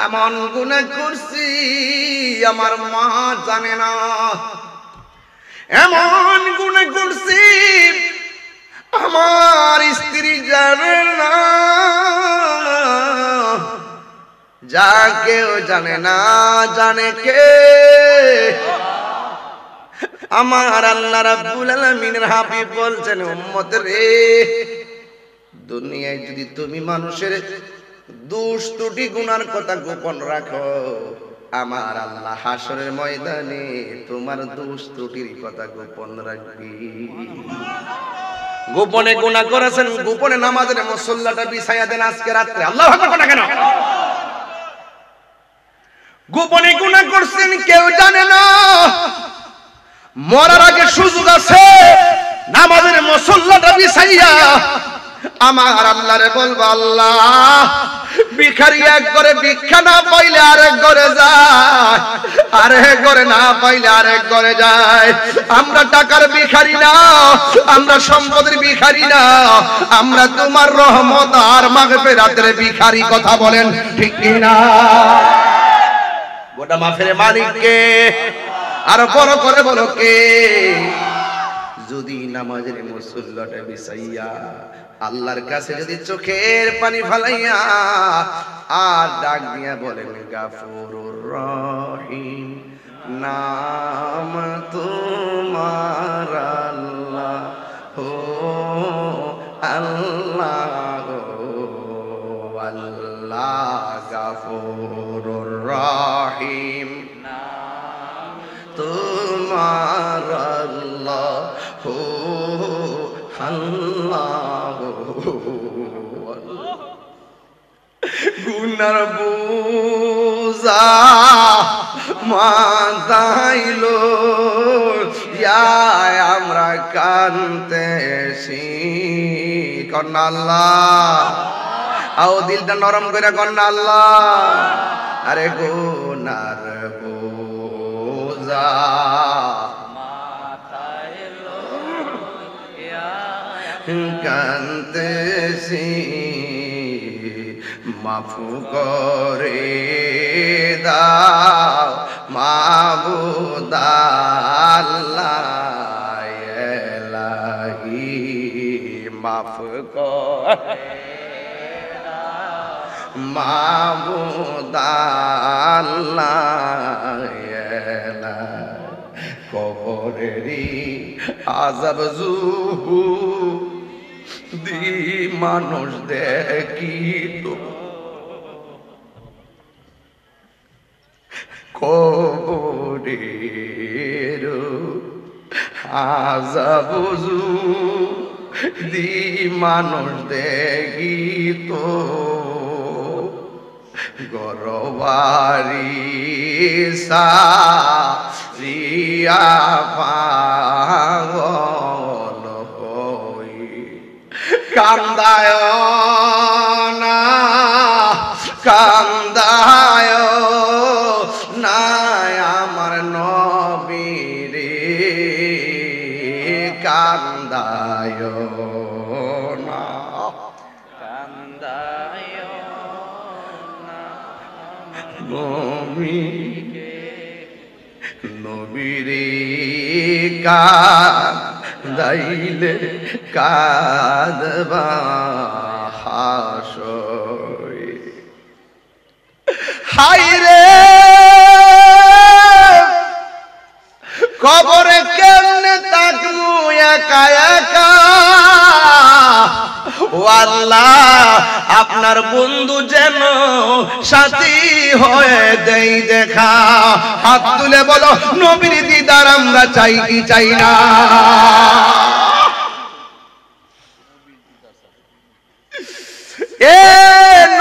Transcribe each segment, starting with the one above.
এমন গুনাহ করছি আমার মা জানে না, এমন গুনাহ করছি আমার স্ত্রী জানে না, যা কেউ জানে না, জানে কে? আমার আল্লাহ রাব্বুল আলামিনের হাবিব বলছেন, উম্মত রে, দুনিয়ায় যদি তুমি মানুষের দোষ ত্রুটি গুনার কথা গোপন রাখো, আমার আল্লাহ হাসরের ময়দানে তোমার দোষ ত্রুটির কথা গোপন রাখবি। গোপনে গুনাহ করেছেন, গোপনে নামাজের মুসল্লাটা বিছাইয়া দেন আজকে রাত্রে। আল্লাহু আকবার না কেন? গোপনে গুনাহ করছেন, কেউ জানে না, মরার আগে সুযোগ আছে, নামাজের মুসল্লাটা বিছাইয়া আমার আল্লাহরে বলবো, আল্লাহ ভিখারি এক ঘরে ভিক্ষা না পাইলে আরেক ঘরে যায়, আরেক ঘরে না পাইলে আরেক ঘরে যায়। আমরা টাকার ভিখারি না, আমরা সম্পদের ভিখারি না, আমরা তোমার রহমত আর মাগফিরাতের ভিখারি। কথা বলেন ঠিক কি না? গোটা মাফের মালিক কে? আর বড় করে বলো কে? যদি নামাজের মুসল্লাটা বিছাইয়া আল্লাহর কাছে যদি চোখের পানি ফালাইয়া আর ডাক দিয়া বলেন, গাফুরুর রহিম নাম তোমার আল্লাহ, ও আল্লাহ, আল্লাহ গাফুরুর রহিম নাম তোমার আল্লাহ, ও আল্লাহ, গুনার বোঝা মাথাইলো আমরা কানতেছি। কন্যা আল্লাহ, আও দিলটা নরম করে কন্যা আল্লাহ। আরে গুনার বোঝা কানতেছি, মাফু করে দাও মাবুদ আল্লাহ, এলাহি মাফ করে দাও মাবুদ আল্লাহ, এলাহি কবরেরই আযাব জুহু দি মানুষ দেখিত, কবরের আযাব যদি মানুষ দেখিত, গরবারি সারিয়া পাগল হই কান্দায় না, কান্দায় না আমার নবীরে, কান্দায় না, কান্দায় না নবীরে, কান্দাইলে কাঁদবা হাসয়। হায়রে কবরে কেমনে থাকবো একা একা, ও আল্লাহ আপনার বন্ধু যেন সাথী হয়ে দেই দেখা। হাত তুলে বলো, নবীর দিদার আমরা চাই কি চাই না? এ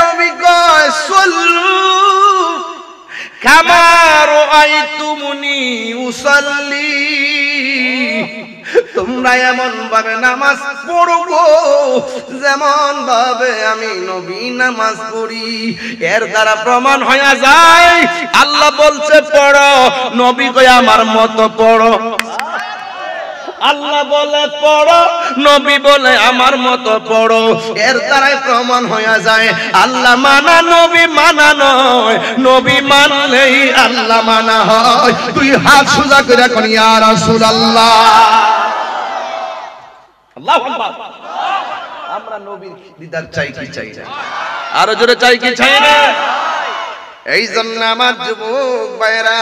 নবী কয় সাল্লু কামা রাআইতুমুনি উসাল্লি, তোমরা এমন ভাবে নামাজ পড়ো যেমন ভাবে আমি নবী নামাজ পড়ি। এর দ্বারা প্রমাণ হয়ে যায় আল্লাহ বলছে পড়ো, নবী কয় আমার মতো পড়ো। আল্লাহ বলে পড়ো, নবী বলে আমার মতো পড়ো। এর দ্বারাই প্রমাণ হয়ে যায় আল্লাহ মানা নবী মানা নয়, নবী মানলেই আল্লাহ মানা হয়। তুই হাত সোজা করে কোন ইয়া রাসূলুল্লাহ। আল্লাহু আকবার। আমরা নবীর দিদার চাই কি চাই না? আরো জোরে চাই কি চাই না? এই জন্য আমার যুবক ভাইরা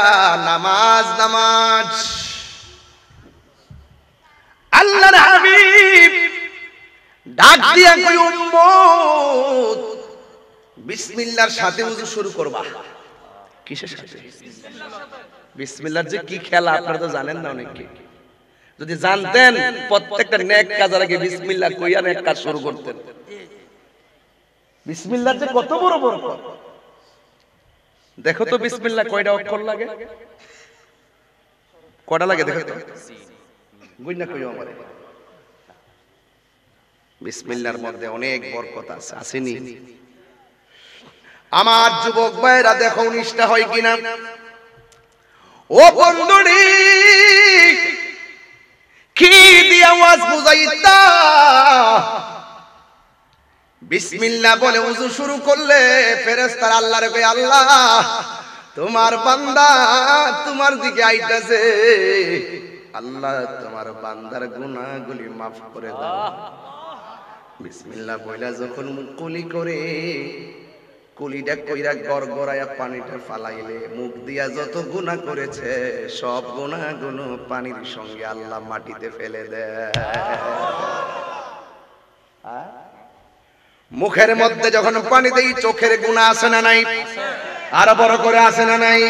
নামাজ নামাজ। আল্লাহর হাবিব ডাক দিয়া কই উম্মত বিসমিল্লাহর সাথে ওযু শুরু করবা। কিসের সাথে? বিসমিল্লাহর যে কি খেলা আপনারা তো জানেন না অনেকে। যদি জানতেন প্রত্যেকটা নেক কাজের আগে বিসমিল্লাহ কইয়া নেক কাজ শুরু করতেন। বিসমিল্লাহর যে কত বড় বরকত। দেখো তো বিসমিল্লাহ কয়টা অক্ষর লাগে? কয়টা লাগে দেখো তো। গুইনা কইও আমারে। বিসমিল্লাহর মধ্যে অনেক বরকত আছে, আসেনি? আমার যুবক ভাইরা দেখো নিষ্ঠা হয় কিনা। ও বন্ধুরি কি দিয়া ওয়াজ বুঝাইতা? বিসমিল্লাহ বলে ওযু শুরু করলে ফেরেশতারা আল্লাহরে কয় আল্লাহ তোমার বান্দা তোমার দিকে আইতাছে, আল্লাহ তোমার বান্দার গুনাহগুলি maaf করে দাও। বিসমিল্লাহ বইলা যখন মুখ কুলি করে কুলিটা কইরা গড়গড়ায়া পানিটা ফালাইলে মুখ দিয়া যত গুনাহ করেছে সব গুনাহগুলো পানির সঙ্গে আল্লাহ মাটিতে ফেলে দেয়। মুখের মধ্যে যখন পানি দেই চোখের গুনাহ আছে না নাই? আর বড় করে আছে না নাই?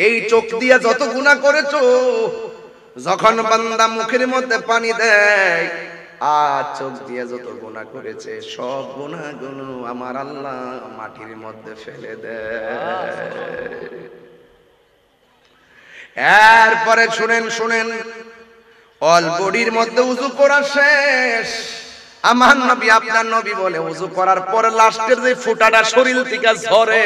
এই চোখ দিয়া যত গুনাহ করেছো যখন বান্দা মুখের মধ্যে পানি দেয় আর চোখ দিয়ে যত গুনাহ করেছে সব গুনাহগুলো আমার আল্লাহ মাটির মধ্যে ফেলে দেয়। এরপরে শুনেন শুনেন, অল বডির মধ্যে ওযু করা শেষ। আমার নবী আপনার নবী বলে ওযু করার পর লাস্টের যে ফোঁটাটা শরীর থেকে ঝরে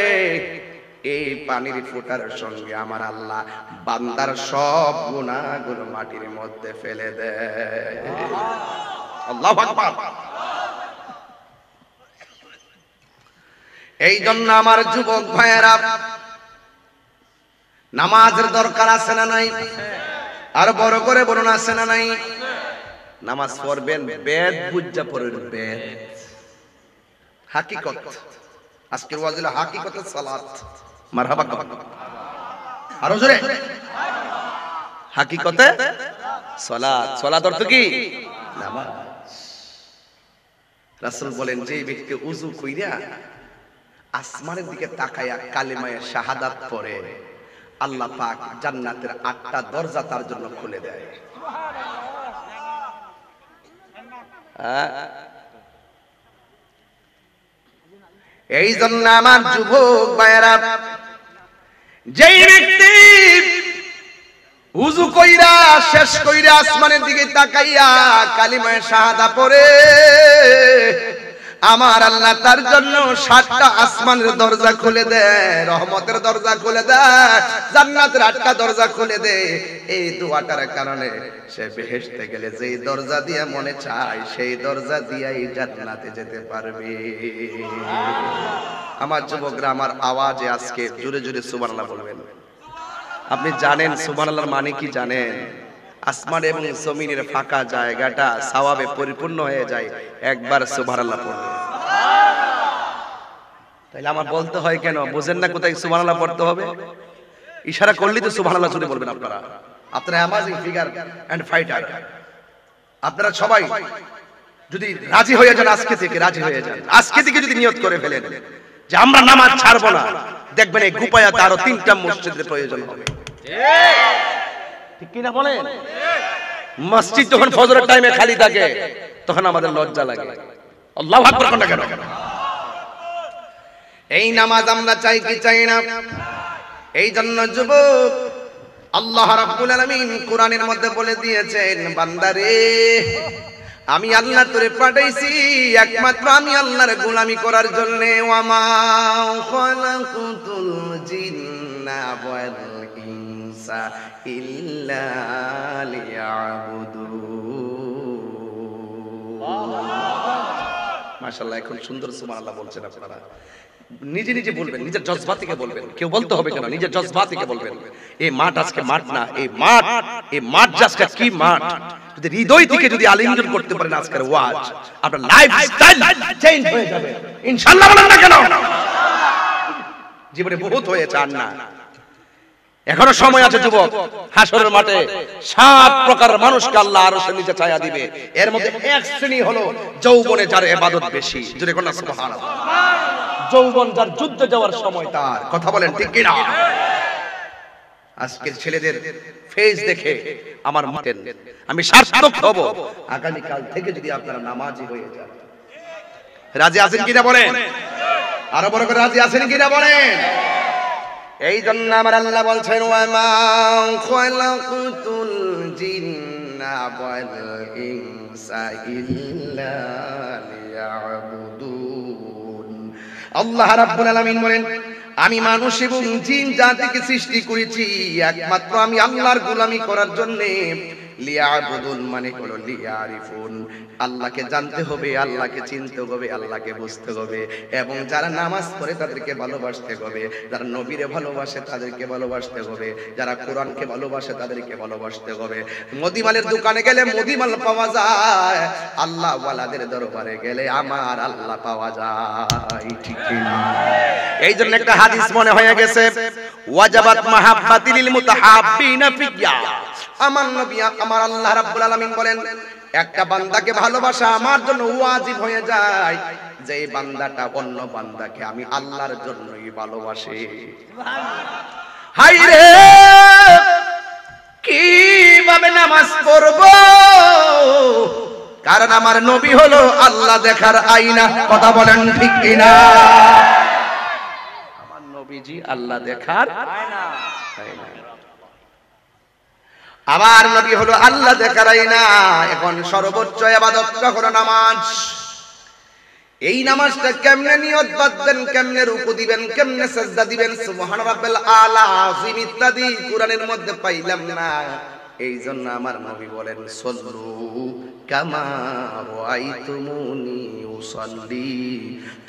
এই পানির ফোঁটার সঙ্গে আমার আল্লাহ বান্দার সব গুনাহগুলো মাটির মধ্যে ফেলে দেয়। আল্লাহু আকবার। এই জন্য আমার যুবক ভাইয়েরা নামাজের দরকার আছে না নাই? আর বড় করে বলুন আছে না নাই? নামাজ পড়বেন বেদ বুঝা পড়বেন, বেদ হাকিকত। আজকের ওয়াজ হলো হাকিকতে সালাত। মারহাবা। আরো জোরে হাকিকতে সালাত। সালাত অর্থ কি? নামাজ। রাসূল বলেন যে ব্যক্তি ওযু কইরা আসমানের দিকে তাকায়া কালেমায়ে শাহাদাত পড়ে আল্লাহ পাক জান্নাতের 8টা দরজা তার জন্য খুলে দেয়। এই জন্য আমার যুবক ভাইয়েরা যেই ব্যক্তি ওযু কইরা শেষ কইরা আসমানের দিকে তাকাইয়া কালিমায়ে শাহাদা পড়ে আমার আল্লাহ তার জন্য 7টা আসমানের দরজা খুলে দেয়, রহমতের দরজা খুলে দেয়, জান্নাতের 8টা দরজা খুলে দেয়। এই দোয়াটার কারণে সে বেহেশতে গেলে যেই দরজা দিয়ে মনে চায় সেই দরজা দিয়েই জান্নাতে যেতে পারবে। আমার যুবকরা আমার আওয়াজে আজকে জোরে জোরে সুবহানাল্লাহ বলবেন। আপনি জানেন সুবহানাল্লাহর মানে কি জানেন? আসমান এবং জমিনের ফাঁকা জায়গাটা সওয়াবে পরিপূর্ণ হয়ে যায় একবার সুবহানাল্লাহ পড়লে। তাইলে আমার বলতে হয় কেন? বুঝেন না কোথায় সুবহানাল্লাহ পড়তে হবে? ইশারা করলেই তো সুবহানাল্লাহ জোরে বলবেন আপনারা। আপনারা অ্যামাজিং ফিগার এন্ড ফাইটার। আপনারা সবাই যদি রাজি হয়ে যান, আজকে থেকে রাজি হয়ে যান, আজকে থেকে যদি নিয়ত করে ফেলেন যে আমরা নামাজ ছাড়বো না, দেখবেন এই গুপায়াতে আরো 3টা মসজিদের প্রয়োজন হবে। ঠিক কি না বলেন? মসজিদ যখন ফজরের টাইমে খালি থাকে তখন আমাদের লজ্জা লাগে। আল্লাহু আকবার কোনটা কেন? এই নামাজ আমরা চাই কি চাই না? এই জন্য যুবক আল্লাহ রাব্বুল আলামিন কোরআনের মধ্যে বলে দিয়েছেন, বান্দারে আমি আল্লাহ তোরে পাঠাইছি একমাত্র আমি আল্লাহর গোলামি করার জন্য। ওয়া মা খালাকুতুল জিন্না ওয়াল ইনসা ইল্লা লিয়াবুদুন। মাশাআল্লাহ, এখন সুন্দর সুবহানাল্লাহ বলছেন আপনারা। নিজে নিজে বলবেন, নিজের জজবা থেকে বলবেন, কেউ বলতে হবে কেন, নিজের জজবা থেকে বলবেন। এই মাঠ আজকে মাঠ না, এই মাঠ আজকে কি মাঠ, যদি হৃদয় থেকে যদি আলিঙ্গন করতে পারেন আজকের ওয়াজ, আপনার লাইফস্টাইল চেঞ্জ হয়ে যাবে ইনশাআল্লাহ। বলেন না কেন? জীবনে বহুত হয়েছে, আর না, এখনো সময় আছে যুবক। হাসরের মাঠে 7 প্রকার মানুষকে আল্লাহ আরশের নিচে ছায়া দিবে। এর মধ্যে এক শ্রেণী হলো যৌবনে যার ইবাদত বেশি। জোরে কোন সুবহানাল্লাহ। যৌবন যার যুদ্ধে যাওয়ার সময় তার। কথা বলেন ঠিক কি না? আজকের ছেলেদের ফেস দেখে আমার মতেন আমি সার্থক হব আগামী কাল থেকে যদি আপনারা নামাজি হয়ে যান। রাজি আছেন কিনা বলেন? আরো বড় করে রাজি আছেন কিনা বলেন? এই জন্য আমার আল্লাহ বলছেন ওয়া মা খালাকুতুল জিন্না ওয়াল ইনসা ইল্লা লিয়াবুদুন। আল্লাহ রাব্বুল আলামিন বলেন, আমি মানুষ এবং জিন জাতিকে সৃষ্টি করেছি একমাত্র আমি আল্লাহর গোলামি করার জন্য। লিয়াবুদুন মানে হলো লিয়ারিফুন, আল্লাহকে জানতে হবে, আল্লাহকে চিনতে হবে, আল্লাহকে বুঝতে হবে, এবং যারা নামাজ পড়ে তাদেরকে ভালোবাসতে হবে, যারা নবীরে ভালোবাসে তাদেরকে ভালোবাসতে হবে, যারা কোরআনকে ভালোবাসে তাদেরকে ভালোবাসতে হবে। মদিমালের দোকানে গেলে মদিমাল পাওয়া যায়, আল্লাহ ওয়ালাদের দরবারে গেলে আমার আল্লাহ পাওয়া যায়। ঠিক না? এই জন্য একটা হাদিস মনে হয়ে গেছে, ওয়াজাবাত মাহাব্বাতিল মুতাহাব্বিনা ফিয়া। আমার নবী আমার আল্লাহ রাব্বুল আলামিন বলেন, একটা বান্দাকে ভালোবাসা আমার জন্য ওয়াজিব হয়ে যায় যে এই বান্দাটা অন্য বান্দাকে আমি আল্লাহর জন্যই ভালোবাসি। সুবহানাল্লাহ। হায় রে, কিভাবে নামাজ পড়ব? কারণ আমার নবী হলো আল্লাহ দেখার আয়না। কথা বলেন ঠিক কিনা? আমার নবীজি আল্লাহ দেখার আয়না। আমার নবী হলো আল্লাহ দেখার আয়না। এখন সর্বোচ্চ ইবাদতটা হলো নামাজ। এই নামাজটা কেমনে নিয়ত বাঁধবেন, কেমনে রুকু দিবেন, কেমনে সিজদা দিবেন, সুবহান রাব্বিল আলা আযীম ইত্যাদি কোরআনের মধ্যে পাইলাম না। এই জন্য আমার নবী বলেন, সল্লু কামা রাআইতুমুনি উসাল্লি,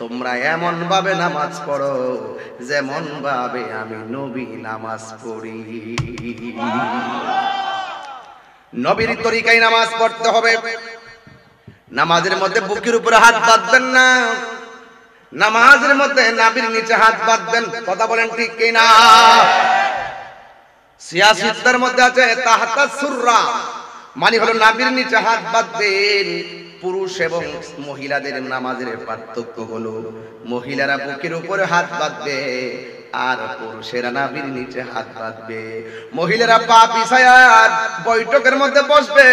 তোমরা এমন ভাবে নামাজ পড়ো যেমন ভাবে আমি নবী নামাজ পড়ি। নবীর তরিকায় নামাজ পড়তে হবে। নামাজের মধ্যে বুকের উপরে হাত বাঁধবেন না, নামাজের মধ্যে নাভির নিচে হাত বাঁধবেন। কথা বলেন ঠিক কি না? সিয়াসিতের মধ্যে আছে তাহতা সুররা, মানে হলো নাভির নিচে হাত বাঁধবেন। পুরুষ এবং মহিলাদের নামাজের পার্থক্য হলো মহিলারা বুকের উপরে হাত বাঁধবে আর পুরুষেরা নাভির নিচে হাত বাঁধবে। মহিলারা পা পিছায়া বৈঠকের মধ্যে বসবে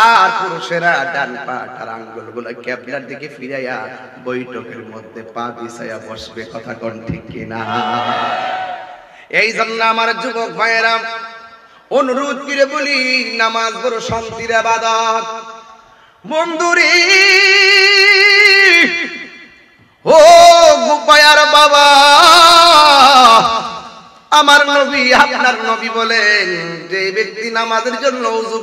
আর পুরুষেরা ডান পাটার আঙ্গুলগুলো কিবলার দিকে ফিরাইয়া বৈঠকের মধ্যে পা পিছায়া বসবে। কথা কোন ঠিক কিনা? এই জন্য আমার যুবক ভাইয়েরা অনুরোধ করে বলি, নামাজ বড় শান্তির ইবাদত। বন্ধুরে ও গুপায়ার বাবা, আমার নবী আপনার নবী বলেন, যে ব্যক্তি নামাজের জন্য ওযু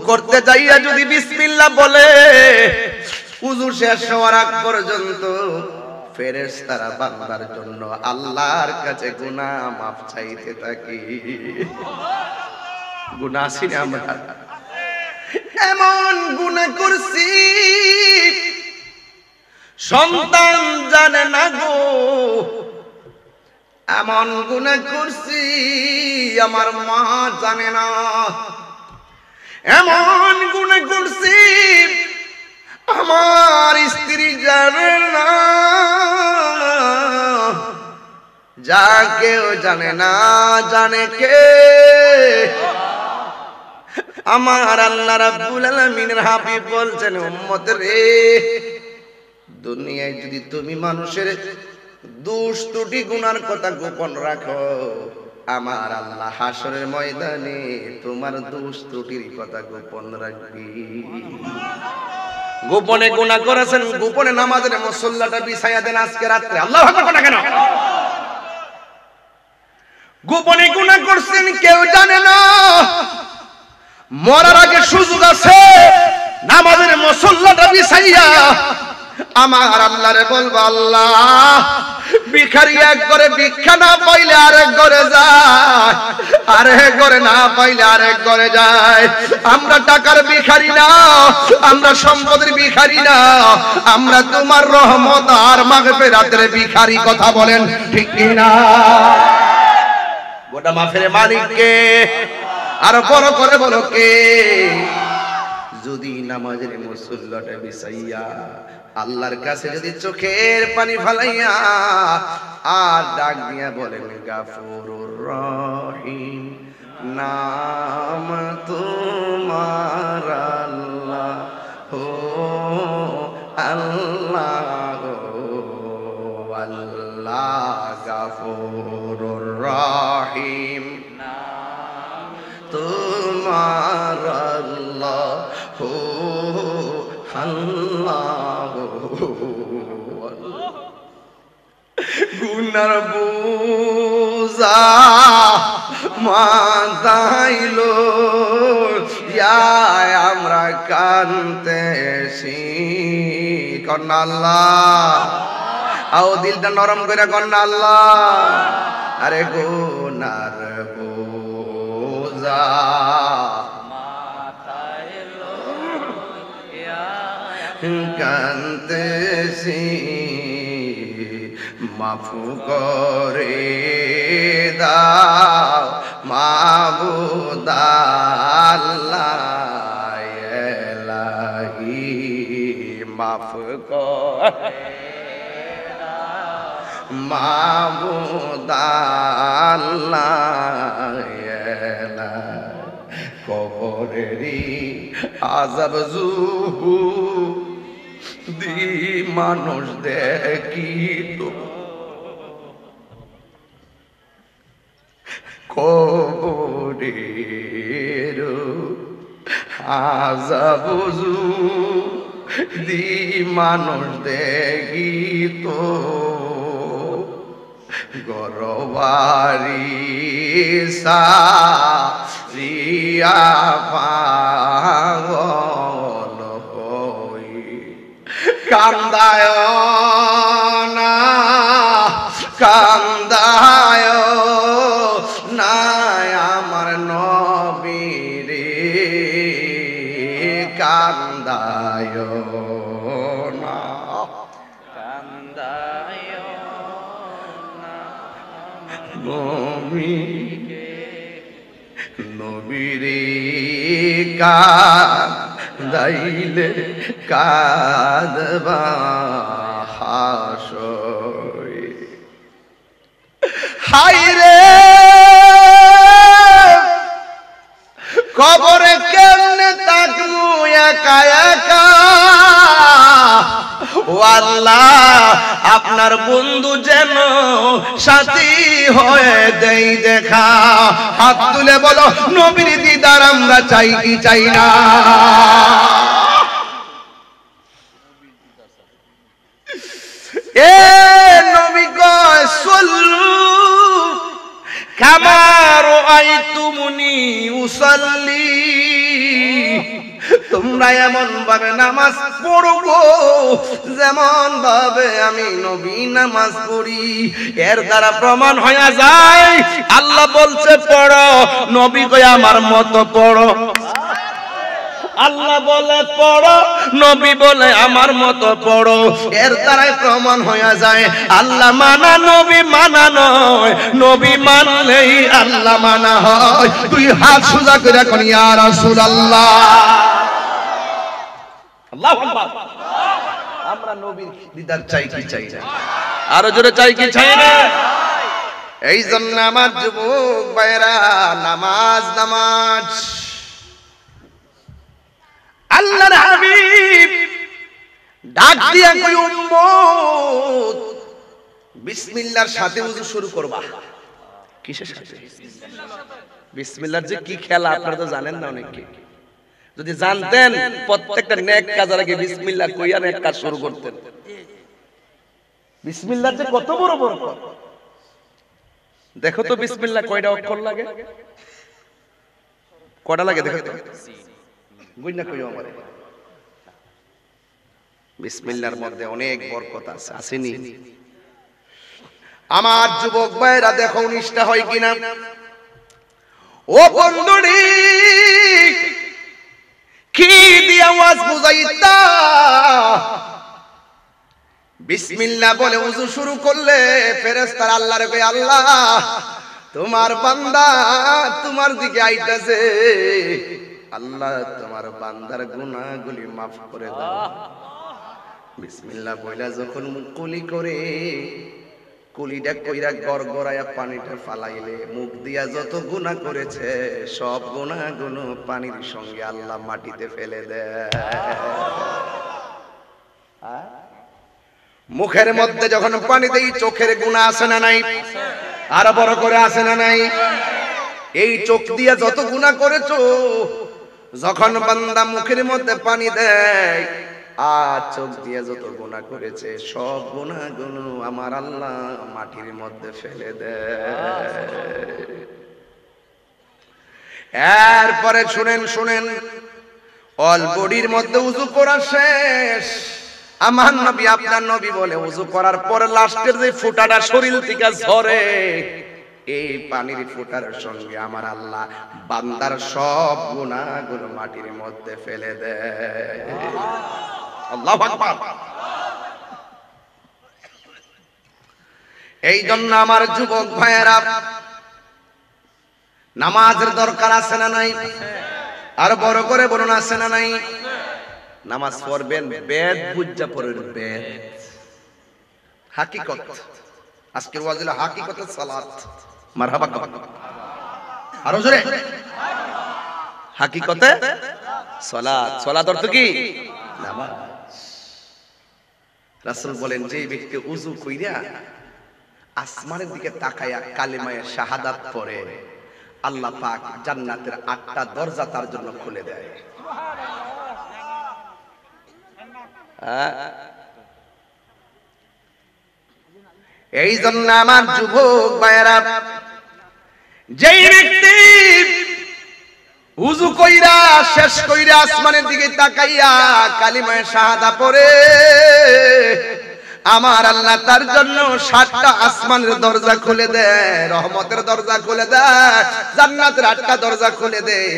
করতে যাইয়া যদি বিসমিল্লাহ বলে, ওযু শেষ হওয়ার আগ পর্যন্ত ফেরেশতারা বান্দার জন্য আল্লাহর কাছে গুনাহ মাফ চাইতে থাকে। গুনাহ ছিনে আমরা এমন গুনাহ করছি সন্তান জানে না গো, এমন গুনাহ করছি আমার মা জানে না, এমন গুনাহ করছি আমার স্ত্রী জানে না, যা কেউ জানে না, জানে কে? আমার আল্লাহ রাব্বুল আলামিনের হাবিব বলছেন, উম্মত রে, দুনিয়ায় যদি তুমি মানুষের দোষ ত্রুটি গুনার কথা গোপন রাখো, আমার আল্লাহ হাসরের ময়দানে তোমার দোষ ত্রুটির কথা গোপন রাখবি। গোপনে গুনাহ করেছেন, গোপনে নামাজের মুসল্লাটা বিছাইয়া দেন আজকে রাতে। আল্লাহু আকবার কেন? গোপনে গুনাহ করছেন, কেউ জানে না। মরার আগে সুযোগ আছে, নামাজের মুসল্লাটা বিছাইয়া আমার আল্লাহরে বলবো, আল্লাহ ভিখারি এক ঘরে ভিক্ষা না পাইলে আরেক ঘরে যায়, আরেক ঘরে না পাইলে আরেক ঘরে যায়। আমরা টাকার ভিখারি না, আমরা সম্পদের ভিখারি না, আমরা তোমার রহমত আর মাগফিরাতের ভিখারি। কথা বলেন ঠিক কি না? গোটা মাফের মালিক কে? আর বড় করে বলো কে? যদি নামাজের মুসল্লাটা বিছাইয়া আল্লাহর কাছে যদি চোখের পানি ফালাইয়া আর ডাক দিয়া বলেন গাফুরুর রহিম, নাম তোমার আল্লাহ, ও আল্লাহ ও আল্লাহ, গাফুরুর রহিম নাম তোমার আল্লাহ, ও আল্লাহ গুনার বোঝা মাথাইলো আমরা কানতেছি। কন্যা আল্লাহ, আও দিলটা নরম করে কন্যা আল্লাহ। আরে গুনার বোঝা কানতেছি, মাফু করে দাও মাবুদ আল্লাহ এলাহি, মাফ করে দাও মাবুদ আল্লাহ এলাহি। কবরেরই আযাব জুহু দি মানুষ দেখিত, কবরের আযাব যদি মানুষ দেখিত, গরবারি সারিয়া পাগল হই কান্দায় না, কান্দায় না আমার নবীরে, কান্দায় না, কান্দায় না নবীরে, কান্দাইলে কাঁদবা হাসয়। হায়রে কবরে কেমনে তাকমু একা একা, ও আল্লাহ আপনার বন্ধু যেন সাথী হয়ে দেই দেখা। হাত তুলে বলো নবীর দিদার আমরা চাই কি চাই না? এ নবী কয় সাল্লু কামা রাআইতুমুনি উসাল্লি, তোমরা এমন ভাবে নামাজ পড়ো যেমন ভাবে আমি নবী নামাজ পড়ি। এর দ্বারা প্রমাণ হয়ে যায় আল্লাহ বলছে পড়ো, নবী কয় আমার মতো পড়ো। আল্লাহ বলে পড়ো, নবী বলে আমার মতো পড়ো। এর দ্বারাই প্রমাণ হয়ে যায় আল্লাহ মানা নবী মানা নয়, নবী মানলেই আল্লাহ মানা হয়। তুই হাত সোজা করে এখন ইয়া রাসূলুল্লাহ। আল্লাহু আকবার। আমরা নবীর দিদার চাই কি চাই না? আরো জোরে চাই কি চাই না? এই জন্য আমার যুবক ভাইরা নামাজ নামাজ। আল্লাহর হাবিব ডাক দিয়া কই উম্মত বিসমিল্লাহর সাথে ওযু শুরু করবা। কিসের সাথে? বিসমিল্লাহর যে কি খেলা আপনারা তো জানেন না অনেকে। যদি জানতেন প্রত্যেকটা নেক কাজের আগে বিসমিল্লাহ কইয়া নেক কাজ শুরু করতেন। বিসমিল্লাহর যে কত বড় বরকত। দেখো তো বিসমিল্লাহ কয়টা অক্ষর লাগে? কয়টা লাগে দেখো তো? গুইনা কইও আমারে। বিসমিল্লাহর মধ্যে অনেক বরকত আছে, আসেনি? আমার যুবক ভাইরা দেখো নিষ্ঠা হয় কিনা। ও বন্ধুরি কি দিয়ে আওয়াজ বুঝাইতা? বিসমিল্লাহ বলে ওযু শুরু করলে ফেরেশতারা আল্লাহরে কয়, আল্লাহ তোমার বান্দা তোমার দিকে আইতাছে, আল্লাহ তোমার বান্দার গুনাহগুলি maaf করে দাও। বিসমিল্লাহ বইলা যখন মুখ কুলি করে, কুলিটা কইরা গড়গড়ায়া পানিটা ফালাইলে মুখ দিয়া যত গুনাহ করেছে সব গুনাহগুলো পানির সঙ্গে আল্লাহ মাটিতে ফেলে দেয়। মুখের মধ্যে যখন পানি দেই চোখের গুনাহ আছে না নাই? আর বড় করে আছে না নাই? এই চোখ দিয়া যত গুনাহ করেছো, যখন বান্দা মুখের মধ্যে পানি দেয় আর চোখ দিয়ে যত গুনাহ করেছে সব গুনাহগুলো আমার আল্লাহ মাটির মধ্যে ফেলে দেয়। এরপরে শুনেন অল বডির মধ্যে ওযু করা শেষ। আমার নবী আপনার নবী বলে ওযু করার পরে লাস্টের যে ফোঁটাটা শরীর থেকে ঝরে, এই পানির ফোঁটার সঙ্গে আমার আল্লাহ বান্দার সব গুনাহগুলো মাটির মধ্যে ফেলে দেয়। আল্লাহু আকবার। এই জন্য আমার যুবক ভাইয়েরা নামাজের দরকার আছে না নাই? আর বড় করে বলুন আছে না নাই? নামাজ পড়বেন বেদ বুঝা পড়বেন, বেদ হাকিকত। আজকের ওয়াজ হলো হাকিকতের সালাত। মারহাবা। আরো জোরে হাকিকতে সালাত। সালাত অর্থ কি? নামাজ। রাসূল বলেন যে ব্যক্তি ওযু কইরা আসমানের দিকে তাকায়া কালেমায়ে শাহাদাত পড়ে, আল্লাহ পাক জান্নাতের 8টা দরজা তার জন্য খুলে দেয়। এই জন্য আমার যুবক ভাইয়েরা, যেই ব্যক্তি ওযু কইরা শেষ কইরা আসমানের দিকে তাকাইয়া কালিমায়ে শাহাদাত পড়ে, আমার আল্লাহ তার জন্য 7টা আসমানের দরজা খুলে দেয়, রহমতের দরজা খুলে দেয়, জান্নাতের 8টা দরজা খুলে দেয়।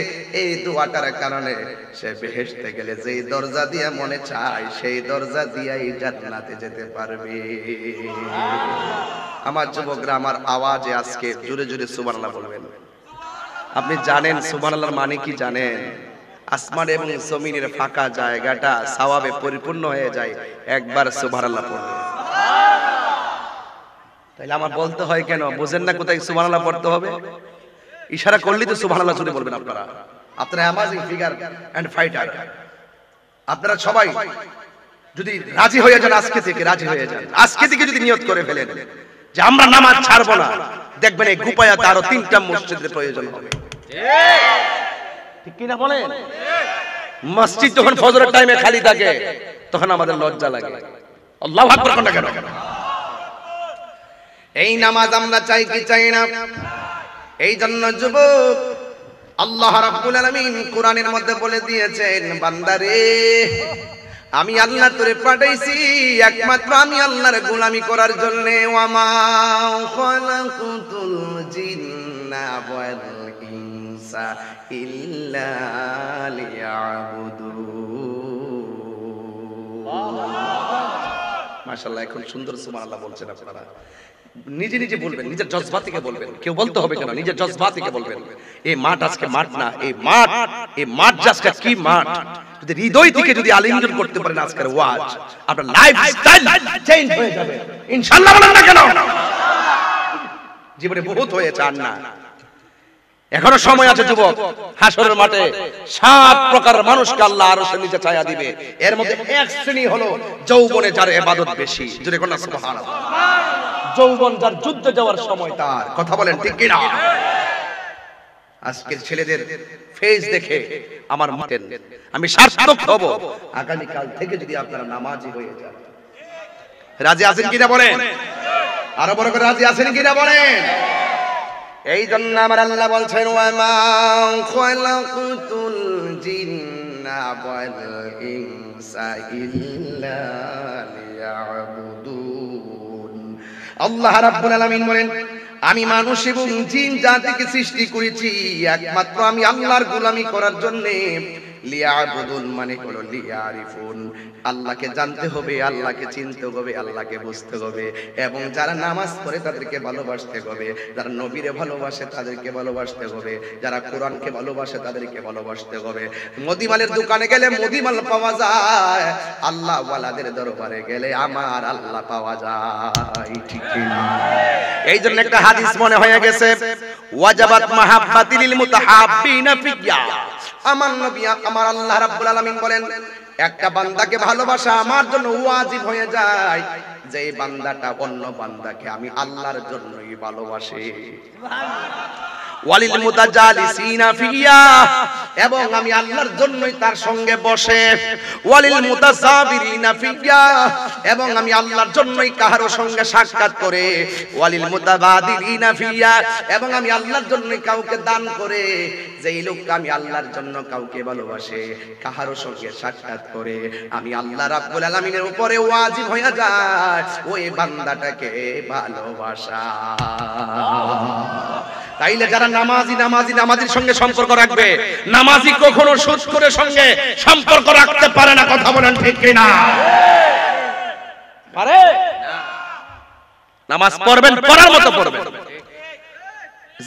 এই দোয়াটার কারণে সে বেহেশতে গেলে যেই দরজা দিয়ে মনে চায় সেই দরজা দিয়েই জান্নাতে যেতে পারবে। আমার যুবকরা আমার আওয়াজে আজকে জোরে জোরে সুবহানাল্লাহ বলবেন। আপনি জানেন সুবহানাল্লাহর মানে কি জানেন? আসমান এবং জমিনের ফাঁকা জায়গাটা সওয়াবে পরিপূর্ণ হয়ে যায় একবার সুবহানাল্লাহ পড়লে। তাইলে আমার বলতে হয় কেন? বুঝেন না কোথায় সুবহানাল্লাহ পড়তে হবে? ইশারা করলেই তো সুবহানাল্লাহ জুড়ে বলবেন আপনারা। আপনারা অ্যামাজিং ফিগার এন্ড ফাইটার, আপনারা সবাই যদি রাজি হয়ে যান, আজকে থেকে রাজি হয়ে যান, আজকে থেকে যদি নিয়ত করে ফেলেন যে আমরা নামাজ ছাড়বো না, দেখবেন এই গুপায়াতে আরো 3টা মসজিদের প্রয়োজন হবে। ঠিক কি না বলেন? মসজিদ যখন ফজরের টাইমে খালি থাকে তখন আমাদের লজ্জা লাগে। আল্লাহু আকবার কোনটা কেন? এই নামাজ আমরা চাই কি চাই না? এই জন্য যুবক আল্লাহ রাব্বুল আলামিন কোরআনের মধ্যে বলে দিয়েছেন, বান্দারে আমি আল্লাহ তোরে পাঠাইছি একমাত্র আমি আল্লাহর গোলামি করার জন্য। ওয়া মা খালাকুতুল জিন্না ওয়াল ইনসা ইল্লা লিয়াবুদুন। মাশাআল্লাহ, এখন সুন্দর সুবহানাল্লাহ বলছেন আপনারা। নিজে নিজে বলবেন, নিজের জজবা থেকে বলবেন, কেউ বলতে হবে কেন? নিজের জজবা থেকে বলবেন। এই মাঠ আজকে মাঠ না, এই মাঠ আজকে কি মাঠ? যদি হৃদয় থেকে যদি আলিঙ্গন করতে পারেন আজকের ওয়াজ, আপনার লাইফস্টাইল চেঞ্জ হয়ে যাবে ইনশাআল্লাহ। বলেন না কেন? জীবনে বহুত হয়েছে, আর না, এখনো সময় আছে যুবক। হাসরের মাঠে 7 প্রকার মানুষকে আল্লাহ আরশের নিচে ছায়া দিবে। এর মধ্যে এক শ্রেণী হলো যৌবনে যার ইবাদত বেশি। জোরে কোন সুবহানাল্লাহ। যৌবন যার যুদ্ধে যাওয়ার সময় তার। কথা বলেন ঠিক কিনা? আজকের ছেলেদের ফেস দেখে আমার মাতেন আমি সার্থক হব আগামী কাল থেকে যদি আপনারা নামাজি হয়ে যান। রাজি আছেন কিনা বলেন? আরো বড় করে রাজি আছেন কিনা বলেন? এই জন্য আমার আল্লাহ বলছেন ওয়া মা খালাকুতুল জিন্না ওয়াল ইনসা ইল্লা লিয়াবুদুন। আল্লাহ রাব্বুল আলামিন বলেন আমি মানুষ এবং জিন জাতিকে সৃষ্টি করেছি একমাত্র আমি আল্লাহর গোলামি করার জন্য। লিয়াবুদুন মানে হলো লিয়ারিফুন, আল্লাহকে জানতে হবে, আল্লাহকে চিনতে হবে, আল্লাহকে বুঝতে হবে, এবং যারা নামাজ পড়ে তাদেরকে ভালোবাসতে হবে, যারা নবীরে ভালোবাসে তাদেরকে ভালোবাসতে হবে, যারা কোরআনকে ভালোবাসে তাদেরকে ভালোবাসতে হবে। মদিমালের দোকানে গেলে মদিমাল পাওয়া যায়, আল্লাহ ওয়ালাদের দরবারে গেলে আমার আল্লাহ পাওয়া যায়। ঠিক না? এই জন্য একটা হাদিস মনে হয়ে গেছে ওয়াজাবাত মাহাব্বাতি লিল মুতাহাব্বিনা ফিয়া। আমার নবী আমার আল্লাহ রাব্বুল আলামিন বলেন একটা বান্দাকে ভালোবাসা আমার জন্য ওয়াজিব হয়ে যায় যে এই বান্দাটা অন্য বান্দাকে আমি আল্লাহর জন্যই ভালোবাসে। ওয়ালিল মুতাজালিসিনা ফিয়া, এবং আমি আল্লাহর জন্যই তার সঙ্গে বসে। ওয়ালিল মুতাসাবিরিনা ফিয়া, এবং আমি আল্লাহর জন্যই কারো সঙ্গে সাক্ষাৎ করে। ওয়ালিল মুতাবাদিলিনা ফিয়া, এবং আমি আল্লাহর জন্যই কাউকে দান করে। যেই লোক আমি আল্লাহর জন্য কাউকে ভালোবাসে, কারো সঙ্গে সাক্ষাৎ করে, আমি আল্লাহ রাব্বুল আলামিনের উপরে ওয়াজিব হয়ে যায় ওই বান্দাটাকে ভালোবাসা। তাইলে যারা নামাজির সঙ্গে সম্পর্ক রাখবে, নামাজি কখনো সুদখোরের সঙ্গে সম্পর্ক রাখতে পারে না। কথা বলেন ঠিক কিনা? পারে? নামাজ পড়বেন করার মতো পড়বেন,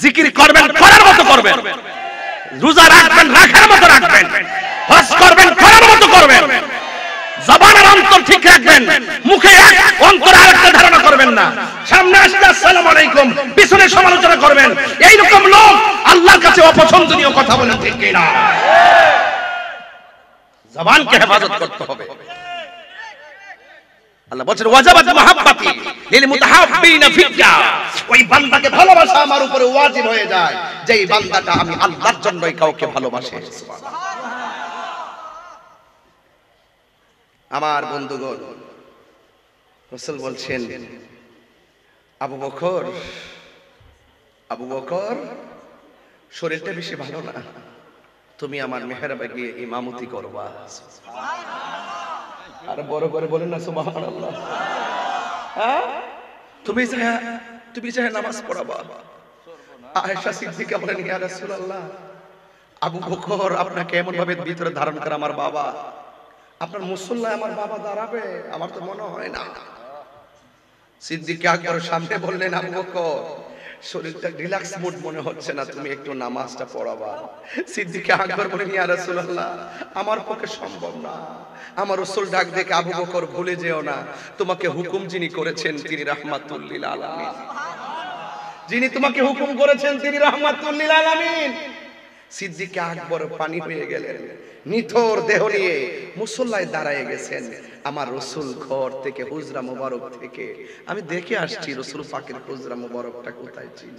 জিকির করবেন করার মতো করবেন, রোজা রাখবেন রাখার মতো রাখবেন, হজ করবেন করার মতো করবেন, জবানের অন্তর ঠিক রাখবেন, মুখে এক অন্তরে আরেকটা ধারণা করবেন না। সামনে আসলে আসসালামু আলাইকুম, পিছনে সমালোচনা করবেন। এই রকম লোক আল্লাহর কাছে অপছন্দনীয়। কথা বলেন ঠিক কিনা? জবানকে হেফাজত করতে হবে। আল্লাহ বলেন ওয়াজাবাত মুহাব্বাতি লিল মুতাহাব্বিনা ফিয়া, ওই বান্দাকে ভালোবাসা আমার উপরে ওয়াজিব হয়ে যায় যেই বান্দাটা আমি আল্লাহর জন্যই কাউকে ভালোবাসে। সুবহানাল্লাহ। আমার বন্ধুগণ, রাসূল বলছেন আবু বকর শরীরটা বেশি ভালো না, তুমি আমার মেহরাবে গিয়ে ইমামতি করবা। আর বড় করে বলেন না সুবহানাল্লাহ। হ্যাঁ, তুমি চাহে নামাজ পড়াবা। আয়েশা সিদ্দিকা বলেন ইয়া রাসূলুল্লাহ, আবু বকর আপনাকে এমন ভাবে ভিতরে ধারণ করে আমার বাবা, আপনার মুসল্লায় আমার বাবা দাঁড়াবে? আমার তো মনে হয় না। সিদ্দিক আকবর সামনে বললেন আবু বকর শরীরটা রিল্যাক্স মুড মনে হচ্ছে না, তুমি একটু নামাজটা পড়াবা। সিদ্দিক আকবর বলেন ইয়া রাসূলুল্লাহ, আমার পক্ষে সম্ভব না। আমার রাসূল ডাক দেখে আবু বকর ভুলে যেও না, তোমাকে হুকুম যিনি করেছেন তিনি রাহমাতুল লিল আলামিন। যিনি তোমাকে হুকুম করেছেন তিনি রাহমাতুল লিল আলামিন। সিদ্দিক আকবর পানি হয়ে গেলেন, নিথর দেহ নিয়ে মুসল্লায় দাঁড়ায় গেছেন। আমার রাসূল ঘর থেকে হুজরা মোবারক থেকে আমি দেখে আসছি রাসূল পাকের হুজরা মোবারকটা কোথায় ছিল।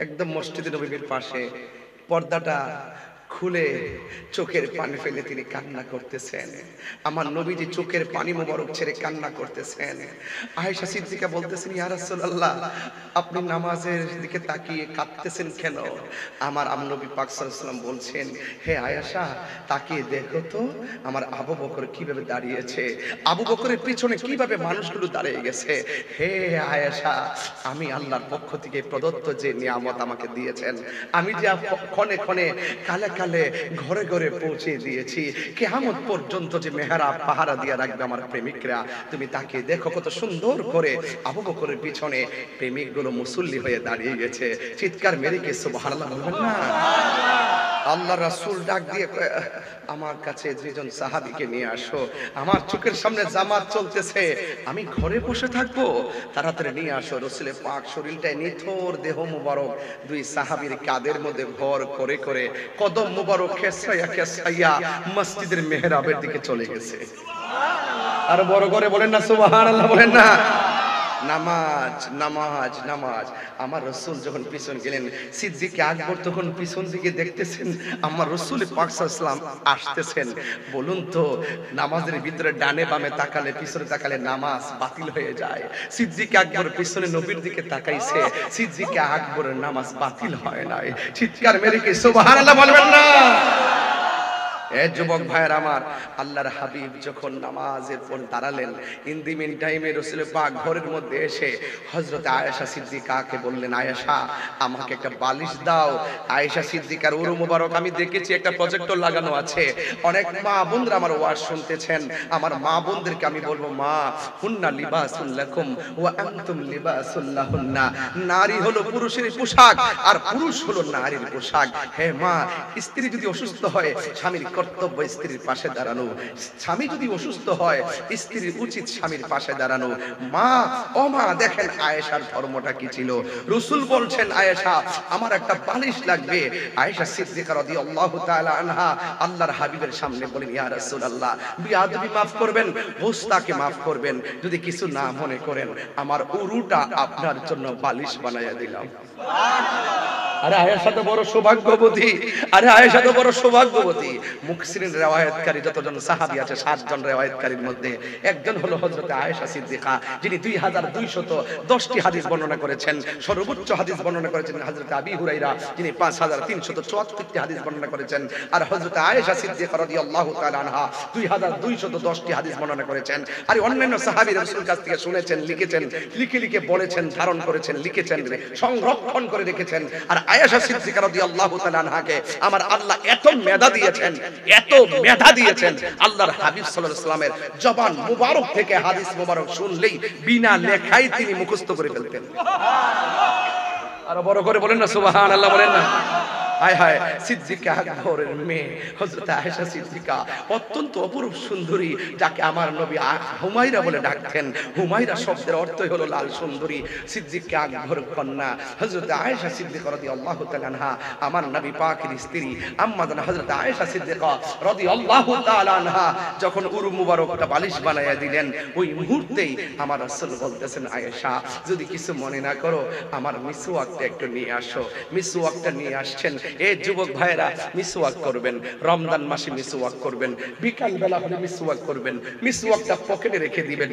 একদম মসজিদে নববীর পাশে পর্দাটা খুলে চোখের পানি ফেলে তিনি কান্না করতেছেন। আমার নবীজি চোখের পানি মোবারক ছেড়ে কান্না করতেছেন। আয়েশা সিদ্দিকা বলতেছেন ইয়া রাসূলুল্লাহ, আপনি নামাজের দিকে তাকিয়ে কাঁদতেছেন কেন? আমার নবী পাক সাল্লাল্লাহু আলাইহি ওয়াসাল্লাম বলছেন, হে আয়েশা তাকিয়ে দেখো তো আমার আবু বকর কিভাবে দাঁড়িয়েছে, আবু বকরের পিছনে কিভাবে মানুষগুলো দাঁড়িয়ে গেছে। হে আয়েশা, আমি আল্লাহর পক্ষ থেকে প্রদত্ত যে নিয়ামত আমাকে দিয়েছেন, আমি যে ক্ষণে ক্ষণে কালে কালে ঘরে ঘরে পৌঁছে দিয়েছি, কিয়ামত পর্যন্ত যে মেহরাব পাহারা দিয়ে রাখবে আমার প্রেমিকরা, তুমি তাকে দেখো কত সুন্দর করে আবু বকরের পিছনে প্রেমিকগুলো মুসল্লি হয়ে দাঁড়িয়ে গেছে। চিৎকার মেরে কি সুবহানাল্লাহ বলবেন না? আল্লাহ রাসূল ডাক দিয়ে আমার কাছে দুইজন সাহাবীকে নিয়ে আসো, আমার চোখের সামনে জামাত চলতেছে, আমি ঘরে বসে থাকবো, তাড়াতাড়ি নিয়ে আসো। রাসূল পাক শরীরটায় নিথর দেহ মুবারক দুই সাহাবীর কাঁধের মধ্যে ভর করে করে কদম মুবারক খেসাইয়া মসজিদের মেহরাবের দিকে চলে গেছে। আর বড় করে বলেন না সুবহানাল্লাহ বলেন না? নামাজ নামাজ নামাজ। আমার রাসূল যখন পিছন গেলেন, সিদ্দিক আকবর তখন পিছন দিকে দেখতেছেন আমার রাসূল পাক সাল্লাল্লাহু আলাইহি ওয়াসাল্লাম আসতেছেন। বলুন তো নামাজের ভিতরে ডানে বামে তাকালে পিছনে তাকালে নামাজ বাতিল হয়ে যায়। সিদ্দিক আকবর পিছনে নবীর দিকে তাকাইছে, সিদ্দিক আকবরের নামাজ বাতিল হয় নাই। চিৎকার মেরে কি সুবহানাল্লাহ বলবেন না? এ যুবক ভাইয়ের আমার, আল্লাহর হাবিব যখন নামাজের পর দাঁড়ালেন, ইন দি মিন টাইমে রাসূল পাক ঘরের মধ্যে এসে হযরত আয়েশা সিদ্দিকাকে বললেন, আয়েশা আমাকে একটা বালিশ দাও। আয়েশা সিদ্দিকার উরু মোবারক আমি দেখেছি একটা প্রজেক্টর লাগানো আছে। অনেক মা বোনরা আমার ওয়াজ শুনতেছেন, আমার মা বোনদেরকে আমি বলবো, মা হুন্না লিবাসুল লাকুম ওয়া আনতুম লিবাসুল লাহুন্না। নারী হলো পুরুষের পোশাক আর পুরুষ হলো নারীর পোশাক। হে মা, স্ত্রী যদি অসুস্থ হয় স্বামীর কর্তব্য স্ত্রীর পাশে দাঁড়ানো, স্বামী যদি অসুস্থ হয় স্ত্রীর উচিত স্বামীর পাশে দাঁড়ানো। মা ও মা, দেখেন আয়েশার ধর্মটা কি ছিল। রাসূল বলছেন, আয়েশা আমার একটা বালিশ লাগবে। আয়েশা সিদ্দিকা রাদিয়াল্লাহু তাআলা আনহা আল্লাহর হাবিবের সামনে বলেন, ইয়া রাসূলুল্লাহ বিআদবি maaf করবেন, গোস্তাকে maaf করবেন, যদি কিছু না মনে করেন আমার উরুটা আপনার জন্য বালিশ বানায়া দিলাম। আরে আয়েশা তো বড় সৌভাগ্যবতী, আরে আয়েশা তো বড় সৌভাগ্যবতী। মুফাসসিরিন রিওয়ায়াতকারী যতজন সাহাবী আছে 7 জন রিওয়ায়াতকারীর মধ্যে একজন হলো হযরত আয়েশা সিদ্দিকা, যিনি 2210টি হাদিস বর্ণনা করেছেন। সর্বোচ্চ হাদিস বর্ণনা করেছেন হযরত আবী হুরায়রা, যিনি 5374টি হাদিস বর্ণনা করেছেন। আর হযরত আয়েশা সিদ্দিকা রাদিয়াল্লাহু তাআলা আনহা 2210টি হাদিস বর্ণনা করেছেন। আর অন্যান্য সাহাবী রাসূলের কাছ থেকে শুনেছেন, লিখেছেন, লিখে লিখে বলেছেন, ধারণ করেছেন, লিখেছেন, সংরক্ষণ করে রেখেছেন। আর আয়েশা সিদ্দিকা রাদিয়াল্লাহু তাআলা আনহাকে আমার আল্লাহ এত মেধা দিয়েছেন, এত মেধা দিয়েছেন, আল্লাহর হাবিব সাল্লাল্লাহু আলাইহি ওয়াসাল্লামের জবান মুবারক থেকে হাদিস মুবারক শুনলেই বিনা লেখায় তিনি মুখস্থ করে ফেলতেন। আর বড় করে বলেন না সুবহানাল্লাহ, বলেন না। হায় হায়, সিদ্দিকা আকবরের মেয়ে হযরত আয়েশা সিদ্দিকা অত্যন্ত অপরূপ সুন্দরী, যাকে আমার নবী হুমায়রা বলে ডাকতেন। হুমায়রা শব্দের অর্থই হলো লাল সুন্দরী। সিদ্দিকা আকবরের কন্যা হযরত আয়েশা সিদ্দিকা রাদিয়াল্লাহু তাআলা আনহা আমার নবী পাকের স্ত্রী আম্মা জান হযরত আয়েশা সিদ্দিকা রাদিয়াল্লাহু তাআলা আনহা যখন উরু মুবারকটা বালিশ বানায়া দিলেন, ওই মুহূর্তেই আমার রাসূল বলতেছেন, আয়েশা যদি কিছু মনে না করো আমার মিসওয়াকটা একটু নিয়ে আসো। মিসওয়াকটা নিয়ে আসছেন। এই যুবক ভাইরা মিসওয়াক করবেন, রমজান মাসে মিসওয়াক করবেন, বিকাল বেলা হলে মিসওয়াক করবেন, মিসওয়াকটা পকেটে রেখে দিবেন।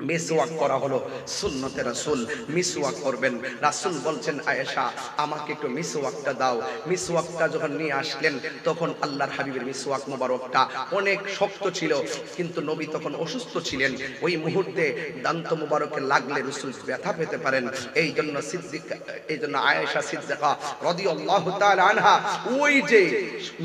মিসওয়াক করা হলো সুন্নতে রাসূল, মিসওয়াক করবেন। রাসূল বলছেন, আয়েশা আমাকে একটু মিসওয়াকটা দাও। মিসওয়াকটা যখন নিয়ে আসলেন তখন আল্লাহর হাবিবের মিসওয়াক মোবারকটা অনেক শক্ত ছিল, কিন্তু নবী তখন অসুস্থ ছিলেন। ওই মুহূর্তে দান্ত মোবারকে লাগলে রাসূল ব্যথা পেতে পারেন। এই জন্য আয়েশা সিদ্দিকা রাদিয়াল্লাহু তাআলা আনহা ওই যে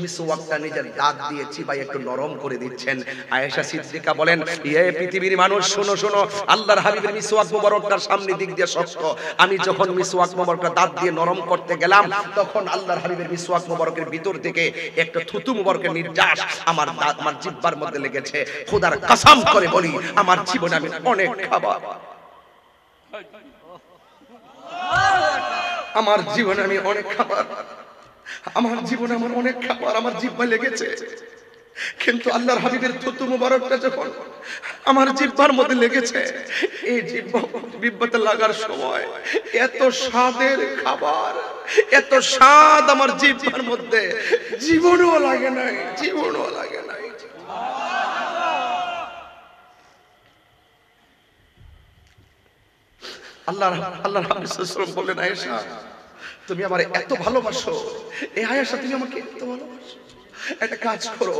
মিসওয়াকটা নিজের দাঁত দিয়ে চিবাই একটু নরম করে দিচ্ছেন। আয়েশা সিদ্দিকা বলেন, এ পৃথিবীর মানুষ শোনো শোনো, আল্লাহর হাবিবের মিসওয়াক মোবারকটার সামনে দিক দিয়ে শক্ত। আমি যখন মিসওয়াক মোবারকটা দাঁত দিয়ে নরম করতে গেলাম তখন আল্লাহর হাবিবের মিসওয়াক মোবারকের ভিতর থেকে একটা থুতু মোবারকের নির্যাস আমার জিহ্বার মধ্যে লেগেছে। খোদার কসম করে বলি আমার জীবনে আমি অনেক খাবার, আমার জীবনে আমি অনেক খাবার, আমার জীবনে আমার অনেক খাবার আমার জিহ্বায় লেগেছে, কিন্তু আল্লাহর হাবিবের থুতু মুবারকটা যখন আমার জিহ্বার মধ্যে লেগেছে, এই জিহ্বাতে লাগার সময় এত স্বাদের খাবার, এত স্বাদ আমার জিহ্বার মধ্যে জীবনও লাগে নাই, জীবনও লাগে নাই। আল্লাহর হাবিব সাল্লাল্লাহু আলাইহি ওয়াসাল্লাম বললেন, আয়েশা তুমি আমারে এত ভালোবাসো, এই আয়েশা তুমি আমাকে এত ভালোবাসো, একটা কাজ করো,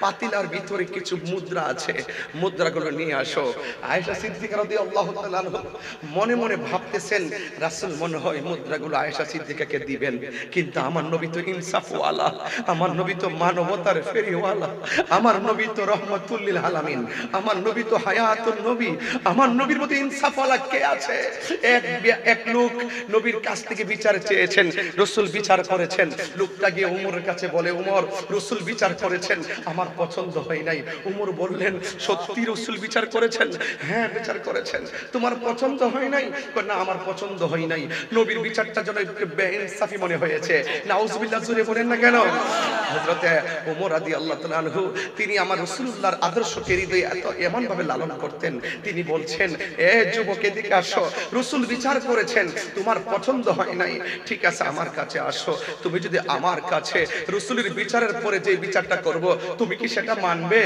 পাতিলার ভিতরে কিছু মুদ্রা আছে, মুদ্রাগুলো নিয়ে আসো। আয়েশা সিদ্দিকা রাদিয়াল্লাহু তাআলা আনহা মনে মনে ভাবতেছেন, রাসূল মনে হয় মুদ্রাগুলো আয়েশা সিদ্দিকাকে দিবেন, কিন্তু আমার নবী তো ইনসাফওয়ালা, আমার নবী তো মানবতার ফেরিওয়ালা, আমার নবী তো রহমাতুল লিল আলামিন, আমার নবী তো হায়াতুন নবী, আমার নবীর মতো ইনসাফওয়ালা কে আছে? এক লোক নবীর কাছ থেকে বিচার চেয়েছেন, রাসূল বিচার করেছেন। লোকটা গিয়ে ওমরের কাছে বলে, ওমর রাসূল বিচার করেছেন, আমার পছন্দ হয় নাই। উমর বললেন, সত্যি রাসূল বিচার করেছেন? হ্যাঁ বিচার করেছেন। তোমার পছন্দ হয় নাই? না আমার পছন্দ হয় নাই। নবীর বিচারটা যেন একটু বেইনসাফি মনে হয়েছে। নাউজুবিল্লাহ, জোরে বলেন না কেন? হযরতে ওমর রাদিয়াল্লাহু তাআলা আনহু তিনি আমার রাসূলুল্লাহর আদর্শকে হৃদয়ে এমন ভাবে লালন করতেন, তিনি বলছেন, এ যুবক এদিকে আসো, রাসূল বিচার করেছেন, তোমার পছন্দ হয় নাই, ঠিক আছে আমার কাছে আসো। তুমি যদি আমার কাছে রাসূলের বিচারের পরে যে বিচারটা করব, তুমি কি সেটা মানবে?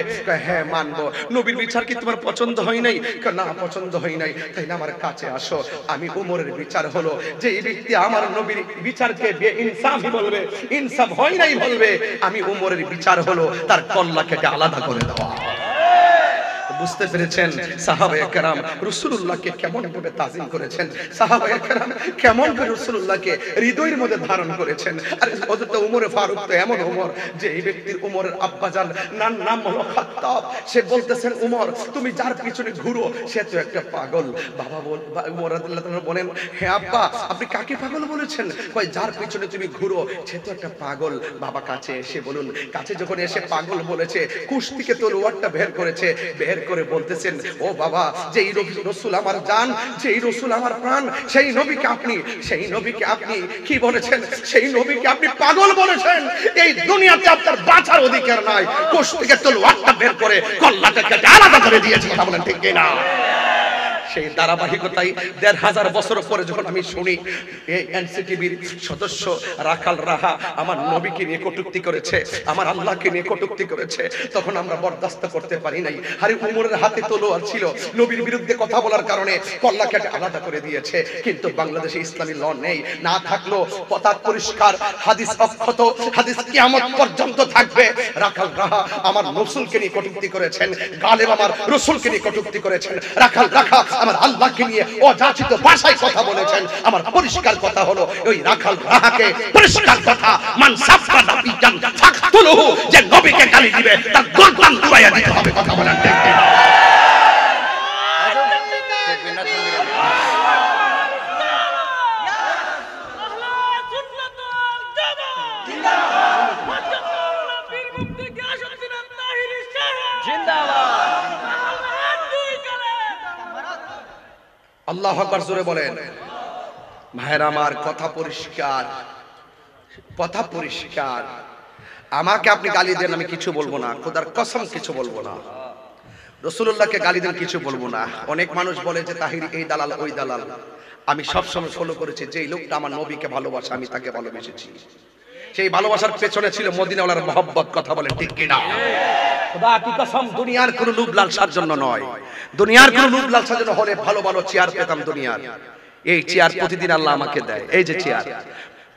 হ্যাঁ মানবো। নবীর বিচার কি তোমার পছন্দ হয় নাই? না পছন্দ হয় নাই। তাইলে আমার কাছে আসো। আমি ওমরের বিচার হলো, যে এই ব্যক্তি আমার নবীর বিচারকে বেইনসাফি বলবে, ইনসাফ হয় নাই বলবে, আমি ওমরের বিচার হলো তার কল্লা কেটে আলাদা করে দেওয়া। বুঝতে পেরেছেন সাহাবায়ে কেরাম রাসূলুল্লাহকে কেমন ভাবে তাজিম করেছেন, সাহাবায়ে কেরাম কেমন করে রাসূলুল্লাহকে হৃদয়ের মধ্যে ধারণ করেছেন। আর হযরত ওমর ফারুক তো এমন ওমর, যে এই ব্যক্তির ওমরের আব্বাজান নাম হলো খাত্তাব, সে বলতেছেন, ওমর তুমি যার পিছনে ঘুরো সে তো একটা পাগল। বাবা ওমর রাদিয়াল্লাহু তাআলা বলেন, হে আব্বা আপনি কাকে পাগল বলেছেন? কয় যার পিছনে তুমি ঘুরো সে তো একটা পাগল। বাবা কাছে এসে বলুন, কাছে যখন এসে পাগল বলেছে, কুশ থেকে তলোয়ারটা বের করেছে, বের করে বলতেছেন, ও বাবা যেই রাসূল আমার জান, যেই রাসূল আমার প্রাণ, সেই নবীকে আপনি কি বলেছেন? সেই নবীকে আপনি পাগল বলেছেন। এই দুনিয়াতে আপনার বাঁচার অধিকার নাই। কুশ থেকে তলোয়ারটা বের করে কল্লাটা কেটে আলাদা করে দিয়েছে। কথা বলেন ঠিক কিনা? সেই ধারাবাহিকতাই ১৫০০ বছর পরে যখন আমি শুনি এই এনসিটিভির সদস্য রাখাল রাহা আমার নবীকে নিয়ে কটূক্তি করেছে, আমার আল্লাহকে নিয়ে কটূক্তি করেছে, তখন আমরা বরদাস্ত করতে পারি নাই। আরে উমরের হাতে তলোয়ার ছিল, নবীর বিরুদ্ধে কথা বলার কারণে কল্লা কেটে আলাদা করে দিয়েছে। কিন্তু বাংলাদেশে ইসলামী ল নেই, না থাকলেও কথা পরিষ্কার, হাদিস অক্ষত, হাদিস কিয়ামত পর্যন্ত থাকবে। রাখাল রাহা আমার রাসূলকে নিয়ে কটূক্তি করেছেন, গালেব আমার রাসূলকে নিয়ে কটূক্তি করেছেন, রাখাল রাখা আমার আল্লাহকে নিয়ে অযাচিত ভাষায় কথা বলেছেন। আমার পরিষ্কার কথা হলো, ওই রাখাল রাহাকে পরিষ্কার কথা, মান সাফা নাবিয়ান ফাকতুলহু, যে নবীকে গালি দিবে তার গর্দান উড়াইয়া দিতে হবে। কথা বলেন ঠিক কিনা? আল্লাহু আকবার, জোরে বলেন। ভাইরা আমার, কথা পরিষ্কার, কথা পরিষ্কার। আমাকে আপনি গালি দেন, আমি কিছু বলবো না, খোদার কসম কিছু বলবো না। রাসূলুল্লাহকে গালি দেন, কিছু বলবো না। অনেক মানুষ বলে যে তাহির এই দালাল ওই দালাল। আমি সবসময় ফলো করেছি, যে লোকটা আমার নবীকে ভালোবাসে আমি তাকে ভালোবেসেছি। সেই ভালোবাসার পেছনে ছিল মদিনাওয়ালার মহব্বত। কথা বলেন ঠিক কিনা? খোদা কি কসম, দুনিয়ার কোনো লোভ লালসার জন্য নয়। দুনিয়ার কোনো লোভ লালসার জন্য হলে ভালো ভালো চেয়ার পেতাম দুনিয়ার। এই চেয়ার প্রতিদিন আল্লাহ আমাকে দেয়। এই যে চেয়ার,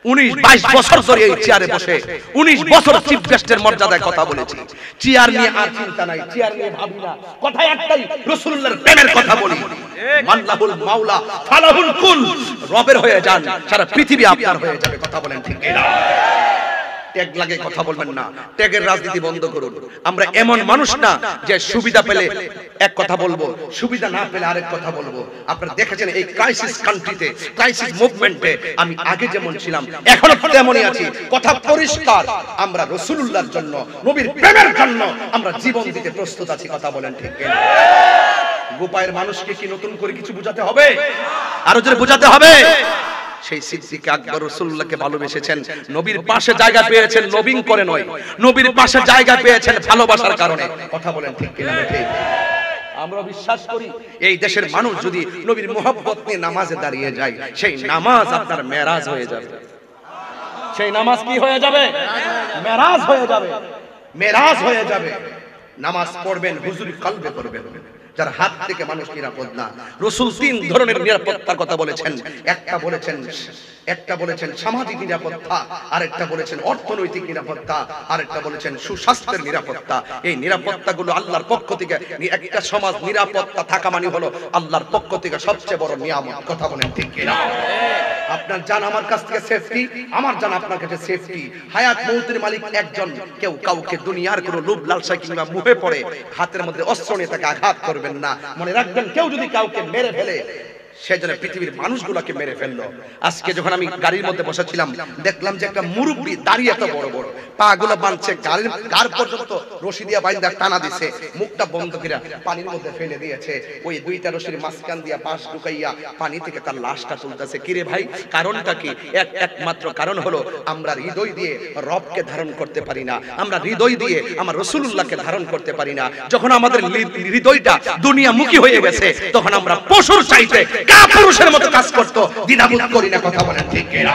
19-22 বছর ধরে এই চেয়ারে বসে 19 বছর চিফ গেস্টের মর্যাদায় কথা বলেছি। চেয়ার নিয়ে আর চিন্তা নাই, চেয়ার নিয়ে ভাবি না। কথা একটাই, রাসূলুল্লাহর প্রেমের কথা বলি। মাল্লাহুল মাওলা ফালাহুল কুল, রবের হয়ে যান, সারা পৃথিবী আপনার হয়ে যাবে। কথা বলেন ঠিক কিনা? ট্যাগ লাগে কথা বলবেন না, ট্যাগের রাজনীতি বন্ধ করুন। আমরা এমন মানুষ না যে সুবিধা পেলে এক কথা বলবো, সুবিধা না পেলে আরেক কথা বলবো। আপনারা দেখেছেন এই ক্রাইসিস কান্ট্রিতে, ক্রাইসিস মুভমেন্টে আমি আগে যেমন ছিলাম এখনো তেমনই আছি। কথা পরিষ্কার, আমরা রাসূলুল্লাহর জন্য, নবীর প্রেমের জন্য আমরা জীবন দিতে প্রস্তুত আছি। কথা বলেন ঠিক কিনা? গোপায়ের মানুষকে কি নতুন করে কিছু বোঝাতে হবে? আরো জোরে বোঝাতে হবে? সেই সিদ্দিক আকবর রাসূলুল্লাহকে ভালোবেসেছেন, নবীর পাশে জায়গা পেয়েছেন নবীন করে নয়, নবীর পাশে জায়গা পেয়েছেন ভালোবাসার কারণে। কথা বলেন ঠিক কিনা? ঠিক। আমরা বিশ্বাস করি এই দেশের মানুষ যদি নবীর মুহাব্বত নিয়ে নামাজে দাঁড়িয়ে যায়, সেই নামাজ আপনার মেরাজ হয়ে যাবে। সেই নামাজ কি হয়ে যাবে? মেরাজ হয়ে যাবে, মেরাজ হয়ে যাবে। নামাজ পড়বেন হুজুরি কলবে পড়বেন, যার হাত থেকে মানুষ নিরাপদ না। রাসূল 3 ধরনের নিরাপত্তার কথা বলেছেন। একটা বলেছেন সামাজিক নিরাপত্তা, আরেকটা বলেছেন অর্থনৈতিক নিরাপত্তা, আরেকটা বলেছেন সুস্বাস্থ্যের নিরাপত্তা। এই নিরাপত্তাগুলো আল্লাহর পক্ষ থেকে, একটা সমাজ নিরাপত্তা থাকা মানে হলো আল্লাহর পক্ষ থেকে সবচেয়ে বড় নিয়ামত। কথা বলেন ঠিক কিনা? আপনার জান আমার কাছ থেকে সেফটি, আমার জান আপনার কাছে সেফটি। হায়াত মউতের মালিক একজন। কেউ কাউকে দুনিয়ার কোনো লোভ লালসা কিংবা মুহে পড়ে হাতের মধ্যে অস্ত্র নিয়ে তাকে আঘাত করবেন না। মনে রাখবেন, কেউ যদি কাউকে মেরে ফেলে সেজন্য পৃথিবীর মানুষগুলোকে মেরে ফেললো। আজকে যখন আমি গাড়ির মধ্যে বসেছিলাম দেখলাম যে একটা মুরব্বি দাঁড়িয়ে এত বড় বড় পা গুলো বাঁধছে, গাড়ির গার পর্যন্ত রশি দিয়া বাইন্দা টানা দিছে, মুখটা বন্ধ করে পানির মধ্যে ফেলে দিয়েছে। ওই দুইটা রশির মাঝখান দিয়া পাশ ঢুকাইয়া পানি থেকে তার লাশটা তুলতেছে। কিরে ভাই, কারণটা কি? একমাত্র কারণ হলো আমরা হৃদয় দিয়ে রবকে ধারণ করতে পারি না, আমরা হৃদয় দিয়ে আমার রাসূলুল্লাহকে ধারণ করতে পারি না। যখন আমাদের হৃদয়টা দুনিয়ামুখী হয়ে গেছে তখন আমরা পশুর চাইতে কাপুরুষের মতো কাজ করতে দ্বিধাবোধ করি না। কথা বলেন ঠিক কি না?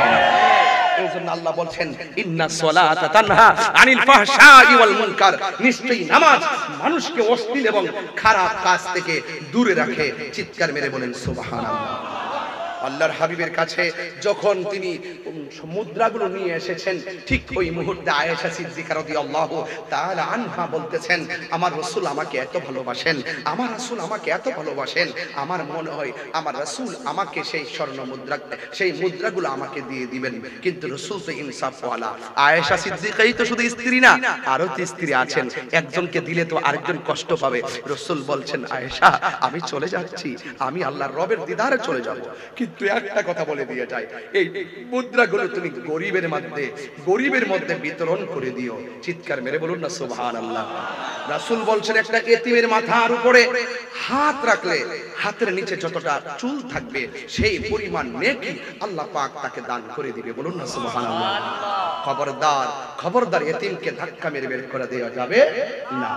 এইজন্য আল্লাহ বলছেন ইন্নাস সালাতা তানহা আনিল ফাহশাই ওয়াল মুনকার, নিশ্চয়ই নামাজ মানুষকে অশ্লীল এবং খারাপ কাজ থেকে দূরে রাখে। চিৎকার মেরে বলেন সুবহানাল্লাহ। আল্লাহর হাবিবের কাছে যখন তিনি মুদ্রাগুলো নিয়ে এসেছেন ঠিক ওই মুহূর্তে আয়েশা সিদ্দিকা রাদিয়াল্লাহু তাআলা আনহা বলতেছেন আমার রাসূল আমাকে এত ভালোবাসেন, আমার রাসূল আমাকে এত ভালোবাসেন, আমার মনে হয় আমার রাসূল আমাকে সেই স্বর্ণ মুদ্রা সেই মুদ্রাগুলো আমাকে দিয়ে দিবেন। কিন্তু রাসূল তো ইনসাফওয়ালা। আয়েশা সিদ্দিকাই তো শুধু স্ত্রী না, আরো তো স্ত্রী আছেন, একজনকে দিলে তো আরেকজন কষ্ট পাবে। রাসূল বলছেন আয়েশা আমি চলে যাচ্ছি, আমি আল্লাহর রবের দিদারে চলে যাব, কিন্তু একটা কথা বলে দিয়ে যায়, এই মুদ্রাগুলো তুমি গরিবের মধ্যে বিতরণ করে দিও। চিৎকার মেরে বলুন না সুবহানাল্লাহ। রাসূল বলছেন একটা এতিমের মাথার উপরে হাত রাখলে হাতের নিচে যতটা চুল থাকবে সেই পরিমাণ নেকি আল্লাহ পাক তাকে দান করে দিবে। বলুন না সুবহানাল্লাহ। খবরদার এতিমকে ধাক্কা মেরে বের করে দেওয়া যাবে না।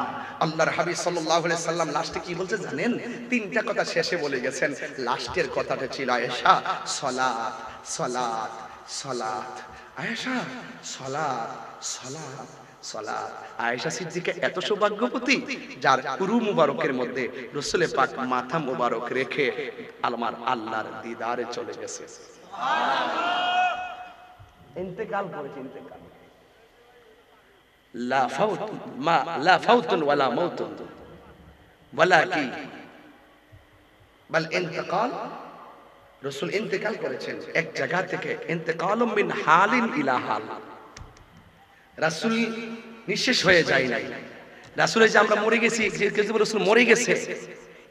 আল্লাহর হাবিব সাল্লাল্লাহু আলাইহি সাল্লাম লাস্টে কি বলতে জানেন? তিনটা কথা শেষে বলে গেছেন, লাস্টের কথাটা ছিল আয়েশা সালাত সালাত সালাত। আয়েশা সালাত সালাত সালাত। আয়েশা সিদ্দিকা এত সৌভাগ্যবতী যার পুরু মুবারকের মধ্যে রাসূল পাক মাথা মুবারক রেখে আমার আল্লাহর দিদারে চলে গেছে। সুবহানাল্লাহ। ইন্তেকাল করেছে, ইন্তেকাল। লা ফাউতুন ওয়ালা মাউতুন ওয়ালা কি বাল ইন্তেকাল। রাসূল ইন্তেকাল করেছেন এক জায়গা থেকে, ইন্তেকালুম মিন হালিন ইলা হাল। রাসূল নিঃশেষ হয়ে যায় নাই। রাসূলের যে আমরা মরে গেছি, যে রাসূল মরে গেছে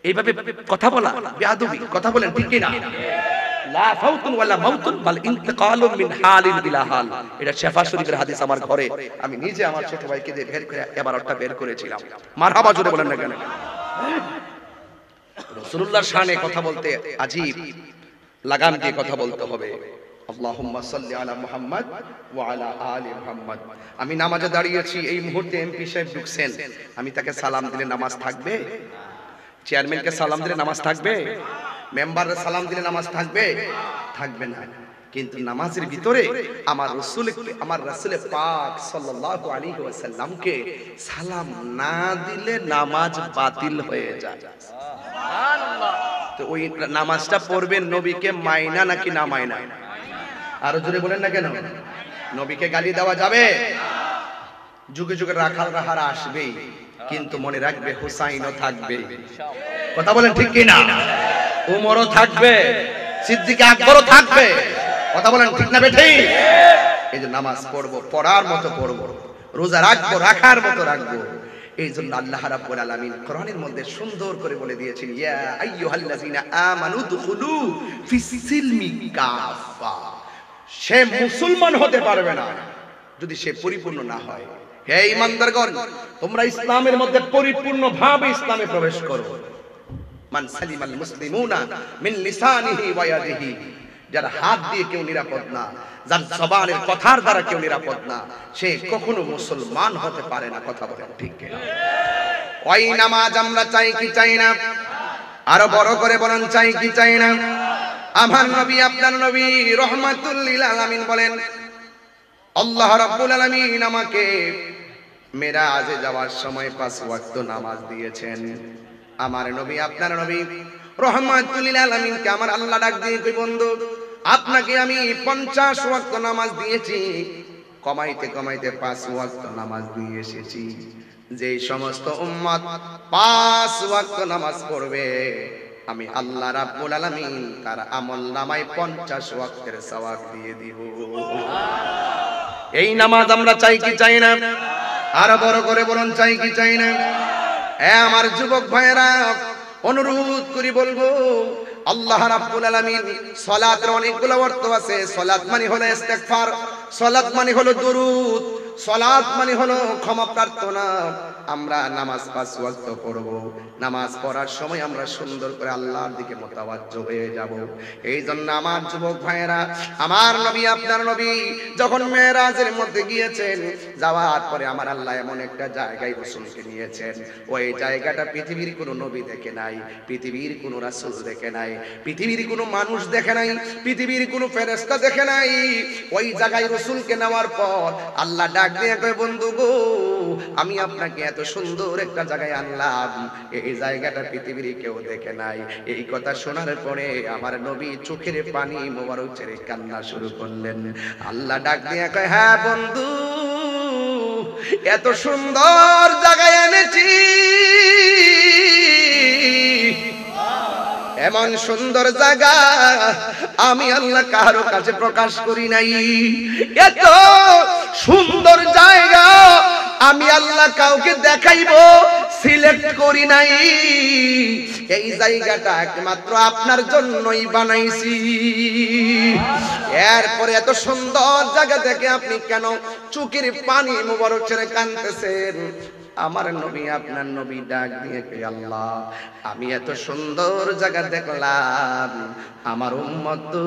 এইভাবে কথা বলা বেয়াদবি। কথা বলেন ঠিক কি না? লা ফাউতুন ওয়ালা মাউতুন বাল ইন্তিকালুম মিন হালিন ইলা হাল। এটা শিফা শরীফের হাদিস। আমার ঘরে আমি নিজে আমার ছোট ভাইকে দিয়ে বের করে এবার ওটা বের করেছিলাম। মারহাবা জোরে বলেন না কেন? রাসূলুল্লাহর শানে কথা বলতে আজীব লাগাম দিয়ে কথা বলতে হবে। আল্লাহুম্মা সাল্লি আলা মুহাম্মদ ওয়া আলা আলি মুহাম্মদ। আমি নামাজে দাঁড়িয়েছি, এই মুহূর্তে এমপি সাহেব ঢুকছেন, আমি তাকে সালাম দিলে নামাজ থাকবে? চেয়ারম্যানকে সালাম দিলে নামাজ থাকবে? মেম্বারের সালাম দিলে নামাজ থাকবে? থাকবে না। কিন্তু নামাজের ভিতরে আমার রাসূল পাক সাল্লাল্লাহু আলাইহি ওয়াসাল্লামকে সালাম না দিলে নামাজ বাতিল হয়ে যায়। সুবহানাল্লাহ। তো ওই নামাজটা পড়বেন নবীকে মাইনা নাকি না মাইনা? আরো জোরে বলেন না কেন? নবীকে গালি দেওয়া যাবে? যুগে যুগে রাখাল রাহারা আসবেই, কিন্তু মনে রাখবে হুসাইনও থাকবে। কথা বলেন ঠিক কি না? উমরও থাকবে, সিদ্দিক আকবরও থাকবে। কথা বলেন ঠিক না বেঠিক? এই যে নামাজ পড়বো, পড়ার মতো পড়বো, রোজা রাখবো, রাখার মতো রাখবো। এই জন্য আল্লাহ রাব্বুল আলামিন কোরআনের মধ্যে সুন্দর করে বলে দিয়েছেন, ইয়া আইয়ুহাল্লাযিনা আমানু দুখুলু ফিস-সিলমি কাফা। সে মুসলমান হতে পারবে না যদি সে পরিপূর্ণ না হয়। হে ঈমানদারগণ, তোমরা ইসলামের মধ্যে পরিপূর্ণভাবে ইসলামে প্রবেশ করো। মান সালিমাল মুসলিমুনা মিন লিসানিহি ওয়া ইয়াদিহি। যার হাত দিয়ে কেউ নিরাপদ না, যার জবানের কথার দ্বারা কেউ নিরাপদ না, সে কখনো মুসলমান হতে পারে না। কথা বলেন ঠিক কি না? ওই নামাজ আমরা চাই কি চাই না? আরো বড় করে বলেন চাই কি চাই না? আমার নবী, আপনার নবী রাহমাতুল লিল আলামিন বলেন, আল্লাহ রাব্বুল আলামিন আমাকে মেরাজে যাওয়ার সময় 5 ওয়াক্ত নামাজ দিয়েছেন। আমার নবী, আপনার নবী রাহমাতুল লিল আলামিনকে আমার আল্লাহ ডাক দিয়ে কই, বন্ধু আপনাকে আমি 50 ওয়াক্ত নামাজ দিয়েছি, কমাইতে কমাইতে 5 ওয়াক্ত নামাজ দিয়ে এসেছি। যে সমস্ত উম্মত 5 ওয়াক্ত নামাজ পড়বে আমি আল্লাহ রাব্বুল আলামিন তার আমলনামায় 50 ওয়াক্তের সওয়াব দিয়ে দিব। এই নামাজ আমরা চাই কি চাই না? আরো বড় করে বলুন চাই কি চাই না? আমার যুবক ভাইয়েরা, অনুরোধ করি বলবো, আল্লাহ রাব্বুল আলামিন সালাতের অনেকগুলো অর্থ আছে। সালাত মানে হলো ইস্তেগফার, সালাত মানে হলো দুরূদ, সালাত মানে হলো ক্ষমা প্রার্থনা। আমরা নামাজ পাঁচ ওয়াক্ত পড়ব, নামাজ পড়ার সময় আমরা সুন্দর করে আল্লাহর দিকে মুতাওয়াজ্জহ হয়ে যাব। এই জন্য আমার যুবক ভাইয়েরা, আমার নবী আপনার নবী যখন মেরাজের মধ্যে গিয়েছেন, যাওয়ার পরে আমার আল্লাহ এমন একটা জায়গায় রাসূলকে নিয়েছেন, ওই জায়গাটা পৃথিবীর কোনো নবী দেখে নাই, পৃথিবীর কোনো রাসূল দেখে নাই, পৃথিবীর কোনো মানুষ দেখে নাই, পৃথিবীর কোনো ফেরেশতা দেখে নাই। ওই জায়গায় রাসূলকে নেওয়ার পর আল্লাহ ডাক দিয়ে কয়, বন্ধু গো, আমি আপনাকে এত সুন্দর একটা জায়গায় আনলাম, এই জায়গাটা পৃথিবীর কেউ দেখে নাই। এই কথা শোনার পরে আমার নবী চোখের পানি মোবারক ছেড়ে কান্না শুরু করলেন। আল্লাহ ডাক দিয়ে কয়, হ্যাঁ বন্ধু, এত সুন্দর জায়গায় এনেছি, এমন সুন্দর জায়গা আমি আল্লাহ কারো কাছে প্রকাশ করি নাই। এত সুন্দর জায়গা আমি আল্লাহ কাউকে দেখাইবো সিলেক্ট করি নাই। এই জায়গাটা একমাত্র আপনার জন্যই বানাইছি। এরপরে এত সুন্দর জায়গা দেখে আপনি কেন চোখের পানি মোবারক ছেড়ে কাঁদতেছেন? আমার নবী আপনার নবী ডাক দিয়ে কে, আল্লাহ, আমি এত সুন্দর জায়গা দেখলাম, আমার উম্মত তো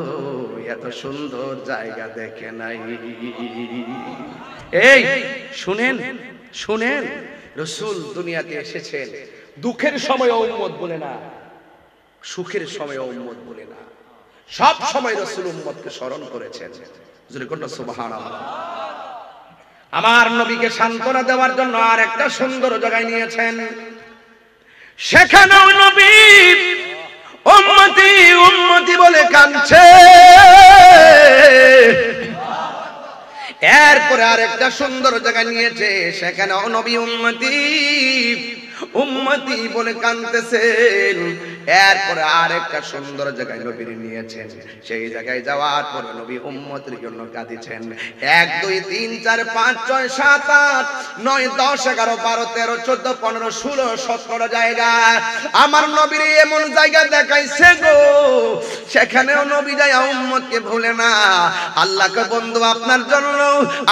এত সুন্দর জায়গা দেখে নাই। এই শুনেন শুনেন, রাসূল দুনিয়াতে এসেছেন দুঃখের সময় উম্মত বলে না, সুখের সময় উম্মত বলে না, সব সময় রাসূল উম্মতকে স্মরণ করেছেন। জোরে কোন সুবহানাল্লাহ। আমার নবীকে সান্ত্বনা দেওয়ার জন্য আর একটা সুন্দর জায়গায় নিয়েছেন, সেখানেও নবী উম্মতি উম্মতি বলে কাঁদছে। এরপরে আর একটা সুন্দর জায়গায় নিয়েছে, সেখানেও নবী উম্মতি উম্মতি বলে কাঁদতেছেন। এরপরে আর একটা সুন্দর জায়গায় নবীর নিয়েছেন, সেই জায়গায় যাওয়ার পরে নবী উম্মতের জন্য কাঁদিছেন। 1 2 3 4 5 6 7 8 9 10 11 12 13 14 15 16 17 জায়গা আমার নবীর এমন জায়গা দেখাইছে গো, সেখানেও নবী যায় উম্মতকে ভুলে না। আল্লাহ কয়, বন্ধু আপনার জন্য,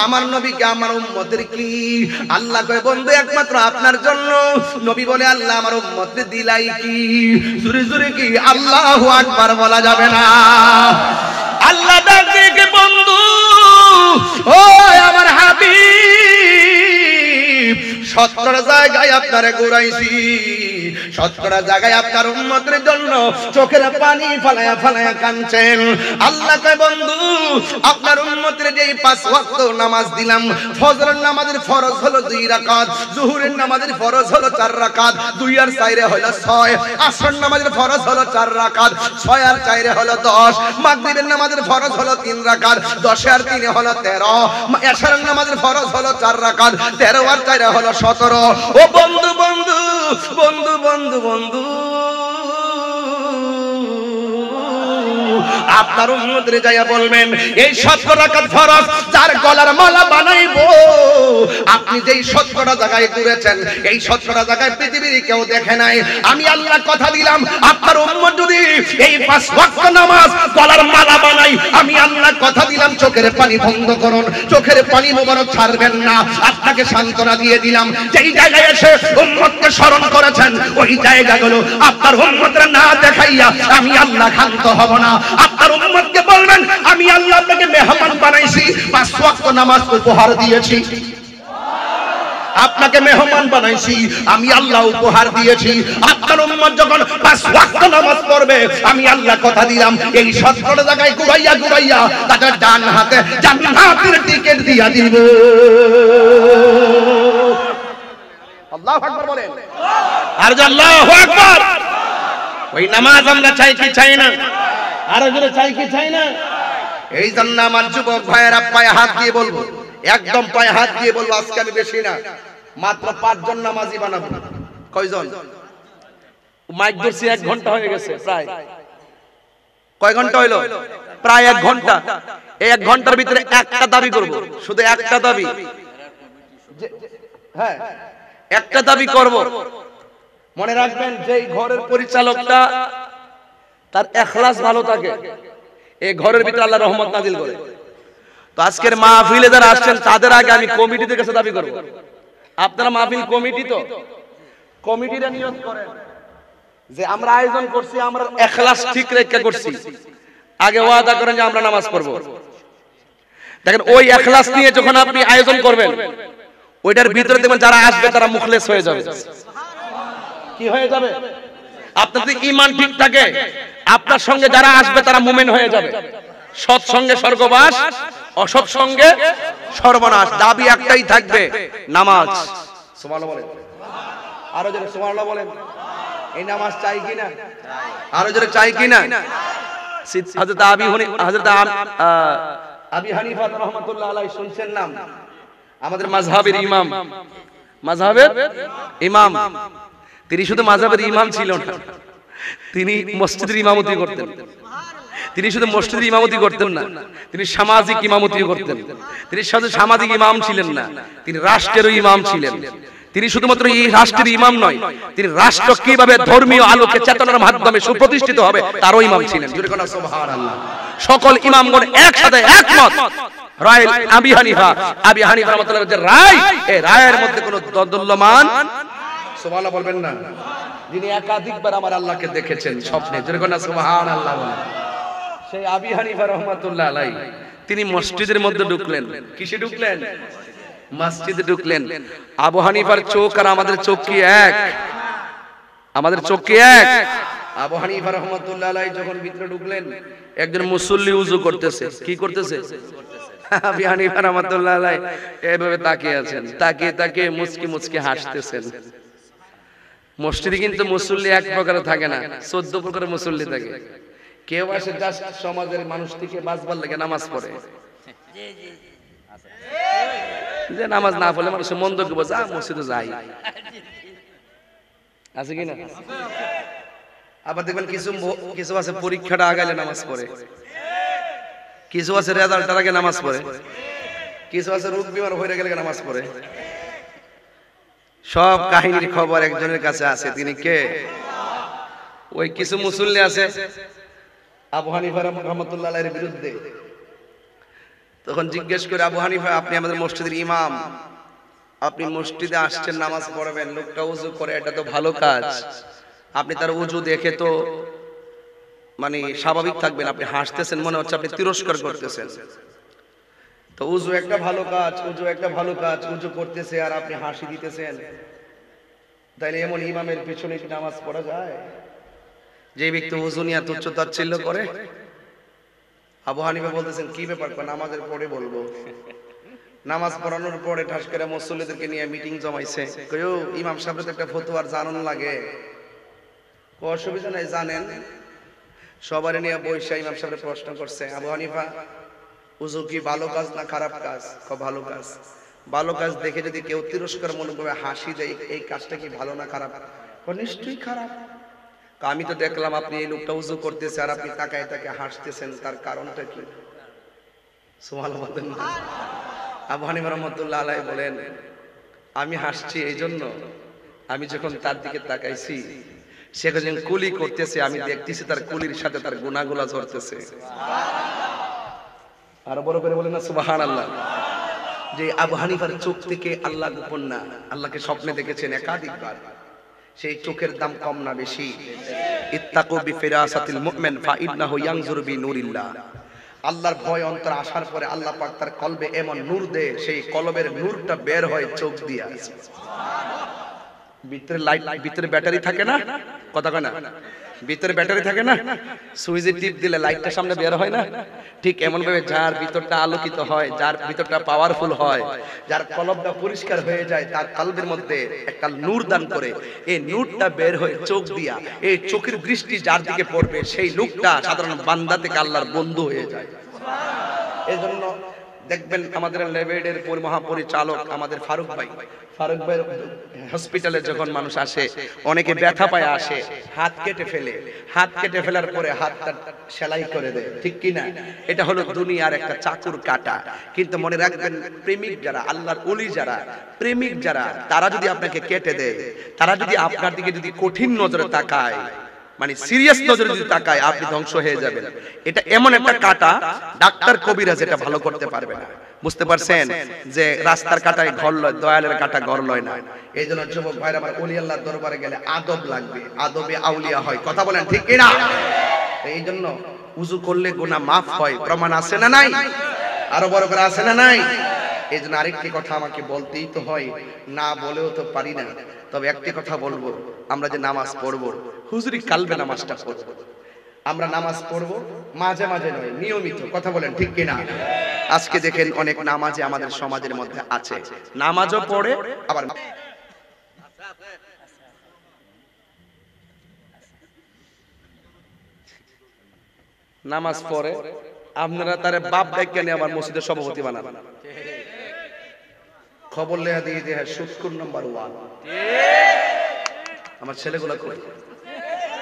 আমার নবীকে আমার উম্মতের কি? আল্লাহ কয়, বন্ধু একমাত্র আপনার জন্য। নবী বলে, আল্লাহ আমার উম্মতকে দিলাই কি? জোরে জোরে কি আল্লাহু আকবার বলা যাবে না? আল্লাহ ডাক দিয়ে, বন্ধু ও আমার হাবিব, 17 জায়গায় আপনারে ঘুরাইছি, 17 জায়গায় আপনার উম্মতের জন্য চোখের পানি ফালায়া ফালায়া কাঁদছেন। আল্লাহ কয়, বন্ধু আপনার উম্মতের যেই 5 ওয়াক্ত নামাজ দিলাম, ফজরের নামাজের ফরজ হলো 2 রাকাত, জোহরের নামাজের ফরজ হলো 4 রাকাত, 2 আর 4 হলো 6, আসর নামাজের ফরজ হলো 4 রাকাত, 6 আর 4 হলো 10, মাগরিবের নামাজের ফরজ হলো 3 রাকাত, 10 আর 3 হলো 13, এশারের নামাজের ফরজ হলো 4 রাকাত, 13 আর 4 হলো 17। ও বন্ধু বন্ধু বন্ধু বন্ধু বন্ধু, আপনার উম্মতরে যাইয়া বলবেন, এই 17 রাকাত ফরজ যার গলার মালা বানাইবো, আপনি যেই 17টা জায়গায় ঘুরেছেন, এই 17টা জায়গায় পৃথিবীর কেউ দেখে নাই। আমি আল্লাহ কথা দিলাম, আপনার উম্মত যদি এই 5 ওয়াক্ত নামাজ গলার মালা বানাই, আমি আল্লাহ কথা দিলাম, চোখের পানি বন্ধ করুন, চোখের পানি মোবারক ছাড়বেন না। আপনাকে সান্ত্বনা দিয়ে দিলাম, যেই জায়গায় এসে উম্মতকে স্মরণ করেছেন, ওই জায়গাগুলো আপনার উম্মতরা না দেখাইয়া আমি আল্লাহ ক্ষান্ত হব না। আপনার উম্মতকে বলবেন, আমি আল্লাহ আপনাকে মেহমান বানাইছি, 5 ওয়াক্ত নামাজ উপহার দিয়েছি, আপনাকে মেহমান বানাইছি, আমি আল্লাহ উপহার দিয়েছি। আপনার উম্মত যখন 5 ওয়াক্ত নামাজ পড়বে, আমি আল্লাহ কথা দিলাম, এই 17 জায়গায় ঘুরাইয়া ঘুরাইয়া তাদের ডান হাতে জান্নাতের টিকেট দিয়া দিব। আল্লাহু আকবার বলেন, আর আল্লাহু আকবার। ওই নামাজ আমরা চাই কি চাই না? আর জোরে চাই কি চাই না? এই জন্য আমার যুবক ভাইয়েরা পায়ে হাত দিয়ে বলবো, একদম পায়ে হাত দিয়ে বলবো, আজকে আমি বেশি না, মাত্র 5 জন নামাজি বানাবো। কয়জন? মাইক ধরছি 1 ঘন্টা হয়ে গেছে, প্রায় কয় ঘন্টা হইলো? প্রায় 1 ঘন্টা। এই 1 ঘন্টার ভিতরে একটা দাবি করব, শুধু একটা দাবি, হ্যাঁ একটা দাবি করব। মনে রাখবেন, যেই ঘরের পরিচালকটা তার ইখলাস ভালো থাকে, এই ঘরের ভিতরে আল্লাহ রহমত নাজিল করে। তো আজকের মাহফিলে যারা আসছেন তাদের আগে আমি কমিটিদের কাছে দাবি করব, আপনারা মাহফিল কমিটি, তো কমিটিরা নিয়ত করেন যে আমরা আয়োজন করছি, আমরা ইখলাস ঠিক রেখে করছি, আগে ওয়াদা করেন যে আমরা নামাজ পড়ব। দেখেন ওই ইখলাস নিয়ে যখন আপনি আয়োজন করবেন, ওইটার ভিতরে দেখবেন যারা আসবে তারা মুখলেস হয়ে যাবে। কি হয়ে যাবে? আপনার যদি ঈমান ঠিক থাকে, আপনার সঙ্গে যারা আসবে তারা মুমিন হয়ে যাবে। সৎ সঙ্গে স্বর্গবাস, অসৎ সঙ্গে সর্বনাশ। দাবি একটাই থাকবে, নামাজ। সুবহানাল্লাহ বলেন, আরো জোরে সুবহানাল্লাহ বলেন। এই নামাজ চাই কিনা? আরো জোরে চাই কিনা? হযরত আবি হানিফা রাহমাতুল্লাহ আলাইহি শুনছেন নাম? আমাদের মাযহাবের ইমাম, মাযহাবের ইমাম। তিনি শুধু মাযহাবের ইমাম ছিল না, তিনি মসজিদের ইমামতি করতেন। তিনি শুধু মসজিদের ইমামতি করতেন না, তিনি সামাজিক ইমামতিও করতেন। তিনি শুধু সামাজিক ইমাম ছিলেন না, তিনি রাষ্ট্রেরও ইমাম ছিলেন। তিনি শুধুমাত্র এই রাষ্ট্রের ইমাম নয়, তিনি রাষ্ট্র কিভাবে ধর্মীয় আলোকে চেতনার মাধ্যমে সুপ্রতিষ্ঠিত হবে তারও ইমাম ছিলেন। জোরে কোন সুবহানাল্লাহ। সকল ইমামগণ একসাথে একমত, রায় আবি হানিফা রাহমাতুল্লাহ যে রায়, এই রায়ের মধ্যে কোনো দ্বন্দ্বমান, সুবহানাল্লাহ বলবেন না, যিনি একাধিকবার আমার আল্লাহকে দেখেছেন স্বপ্নে। জোরে কোন সুবহানাল্লাহ বলেন। সেই আবি হানিফা রাহমাতুল্লাহ আলাইহি তিনি মসজিদের মধ্যে ঢুকলেন। কিসে ঢুকলেন? মসজিদে ঢুকলেন। আবু হানিফার চোখ আর আমাদের চোখ কি এক? আমাদের চোখ কি এক? আবু হানিফা রাহমাতুল্লাহ আলাইহি যখন ভিতরে ঢুকলেন, একজন মুসল্লি ওযু করতেছে। কি করতেছে? আবু হানিফা রাহমাতুল্লাহ আলাইহি এভাবে তাকিয়ে আছেন, তাকিয়ে তাকিয়ে মুচকি মুচকি হাসতেছেন। মসজিদে কিন্তু মুসল্লি এক প্রকার থাকে না, 14 প্রকারের মুসল্লি থাকে। কেউ আসে জাস্ট সমাজের মানুষ থেকে বাঁচবার লাগে নামাজ পড়ে, যে নামাজ না পড়লে মানুষের মন্দ কি বোঝা, মসজিদে যাই, আছে কিনা? আবার দেখবেন কিছু আছে পরীক্ষাটা আগাইলে নামাজ পড়ে, কিছু আছে রেজাল্টের আগে নামাজ পড়ে, কিছু আছে রোগ বিমার হয়ে গেলে নামাজ পড়ে। সব কাহিনীর খবর একজনের কাছে আছে, তিনি কে? ওই কিছু মুসল্লি আছে আবু হানিফা রাহমাতুল্লাহ আলাইহির বিরুদ্ধে। তখন জিজ্ঞেস করে, আবু হানিফা আপনি আমাদের মসজিদের ইমাম, আপনি মসজিদে আসছেন নামাজ পড়বেন, লোকটা ওযু করে, এটা তো ভালো কাজ। আপনি তার ওযু দেখে তো মানে স্বাভাবিক থাকবেন, আপনি হাসতেছেন, মনে হচ্ছে আপনি তিরস্কার করতেছেন। তো ওযু একটা ভালো কাজ, ওযু একটা ভালো কাজ, ওযু করতেছে আর আপনি হাসি দিতেছেন, তাইলে এমন ইমামের পিছনে কি নামাজ পড়া যায়? যে ব্যক্তি ওযু নিয়ে তুচ্ছ-তাচ্ছিল্য করে। আবু হানিফা বলতেছেন, কি ব্যাপার? নামাজের পরে বলবো। নামাজ পড়ানোর পরে ঠাস করে মুসল্লিদেরকে নিয়ে মিটিং জমাইছে। কইও ইমাম সাহেবের একটা ফতোয়ার জানান লাগে। অসুবিধা নাই, জানেন। সবারে নিয়ে বৈশা ইমাম সাহেবের প্রশ্ন করছে, আবু হানিফা ওযু কি ভালো কাজ না খারাপ কাজ? ভালো কাজ। ভালো কাজ দেখে যদি কেউ তিরস্কার মনে করে হাসি দেয়, এই কাজটা কি ভালো না খারাপ? নিশ্চয়ই খারাপ। আমি তো দেখলাম আপনি এই লোকটা ওযু করতেছে আর আপনি তাকায় তাকে হাসতেছেন, তার কারণটা কি? সুবহানাল্লাহ। আবু হানিফা রাহমাতুল্লাহ আলাইহি বলেন, আমি হাসছি এই জন্য, আমি যখন তার দিকে তাকাইছি সে যখন কুলি করতেছে, আমি দেখতেছি তার কুলির সাথে তার গুনাহগুলো ঝরতেছে। আর বড় করে বলেন না সুবহানাল্লাহ। যে আবু হানিফার চোখ থেকে আল্লাহ গোপন না, আল্লাহকে স্বপ্নে দেখেছেন একাধিকবার। সেই চোখের দাম কম না বেশি? ইত্তাকু বিফিরাসাতিল মুমিন ফাইন্নাহু ইয়ানজুরু বিনুরিল্লাহ। আল্লাহর ভয় অন্তর আসার পরে আল্লাহ পাক তার কলবে এমন নূর দেয়, সেই কলবের নূরটা বের হয় চোখ দিয়ে। ভিতরে লাইট, ভিতরে ব্যাটারি থাকে না, কথা কয় না, ভিতরে ব্যাটারি থাকে না, সুইচে টিপ দিলে লাইটটা সামনে বের হয় না? ঠিক এমন ভাবে যার ভিতরটা আলোকিত হয়, যার ভিতরটা পাওয়ারফুল হয়, যার কলবটা পরিষ্কার হয়ে যায়, তার কলবের মধ্যে একটা নূর দান করে, এই নূরটা বের হয় চোখ দিয়া। এই চোখের দৃষ্টি যার দিকে পড়বে সেই লোকটা সাধারণ বান্দা থেকে আল্লাহর বন্ধু হয়ে যায়। এজন্য দেখবেন আমাদের লেবেডের মহাপরিচালক আমাদের ফারুক ভাই হসপিটালে যখন মানুষ আসে, অনেকে ব্যথা পায় আসে, হাত কেটে ফেলে, হাত কেটে ফেলার পরে হাতটা সেলাই করে দেয়, ঠিক কিনা? এটা হলো দুনিয়ার একটা চাকুর কাটা। কিন্তু মনে রাখবেন, প্রেমিক যারা, আল্লাহর ওলি যারা, প্রেমিক যারা, তারা যদি আপনাকে কেটে দেয়, তারা যদি আপনার দিকে যদি কঠিন নজরে তাকায়, মানে সিরিয়াস নজরে যদি তাকায় আপনি ধ্বংস হয়ে যাবেন। এটা এমন একটা কাটা, ডাক্তার কবিরাজ এটা ভালো করতে পারবে না। বুঝতে পারছেন যে রাস্তার কাটায় ঘর লয়, দয়ালের কাটা ঘর লয় না। এই জন্য যুবক ভাইরা আমার, ওলি আল্লাহর দরবারে গেলে আদব লাগবে, আদবে আউলিয়া হয়। কথা বলেন ঠিক কিনা? এই জন্য উযু করলে গুনাহ মাফ হয়, প্রমাণ আছে না নাই? আরো বড় করে আছে না নাই? এই জন্য আরেকটি কথা আমাকে বলতেই তো হয়, না বলেও তো পারি না। তবে একটি কথা বলবো, আমরা যে নামাজ পড়বো, হুজুরি কালবে নামাজটা পড়বো। আমরা নামাজ পড়বো মাঝে মাঝে নয়, নিয়মিত। কথা বলেন ঠিক কিনা? আজকে দেখেন অনেক নামাজে আমাদের সমাজের মধ্যে আছে, নামাজও পড়ে আবার নামাজ পড়ে, আপনারা তারে বাপ ডাইকা নিয়ে আমার মসজিদের সভাপতি বানান। খবর লেখা দিয়ে যে সুৎকুর নাম্বার 1। আমার ছেলেগুলা কই?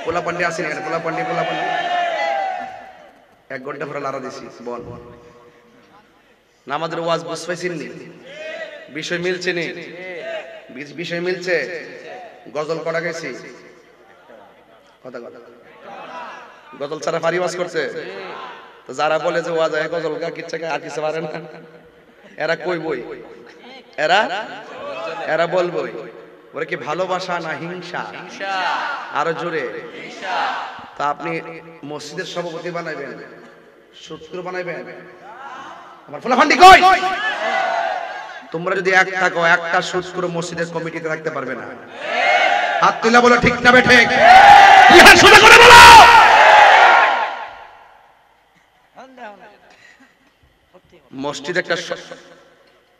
পোলা পান্ডি আসেনি কেন? পোলা পান্ডি 1 ঘন্টা পরে লারা দিছি। বল, নামাজের ওয়াজ বুঝ পাইছেন নি? বিষয় মিলছে নি? বিষয় মিলছে? গজল করা গেছি, কথা গজল ছাড়া ফারি ওয়াজ করছে। তো যারা বলে যে ওয়াজ হয় গজল গা কিচ্ছা আর কিছু পারে না, এরা কই বই, এরা বলবই ওরা কি ভালোবাসা না হিংসা? আরো জোরে। তা আপনি মসজিদের সভাপতি বানাইবেন, সুৎকুর বানাইবেন? আমার ফুলাফান্ডি কই? তোমরা যদি এক থাকো, একটা সুৎকুর মসজিদের কমিটিতে রাখতে পারবে না। হাত তুলে বলো ঠিক না বেঠে? ইহা সোজা করে বলো। মসজিদ একটা,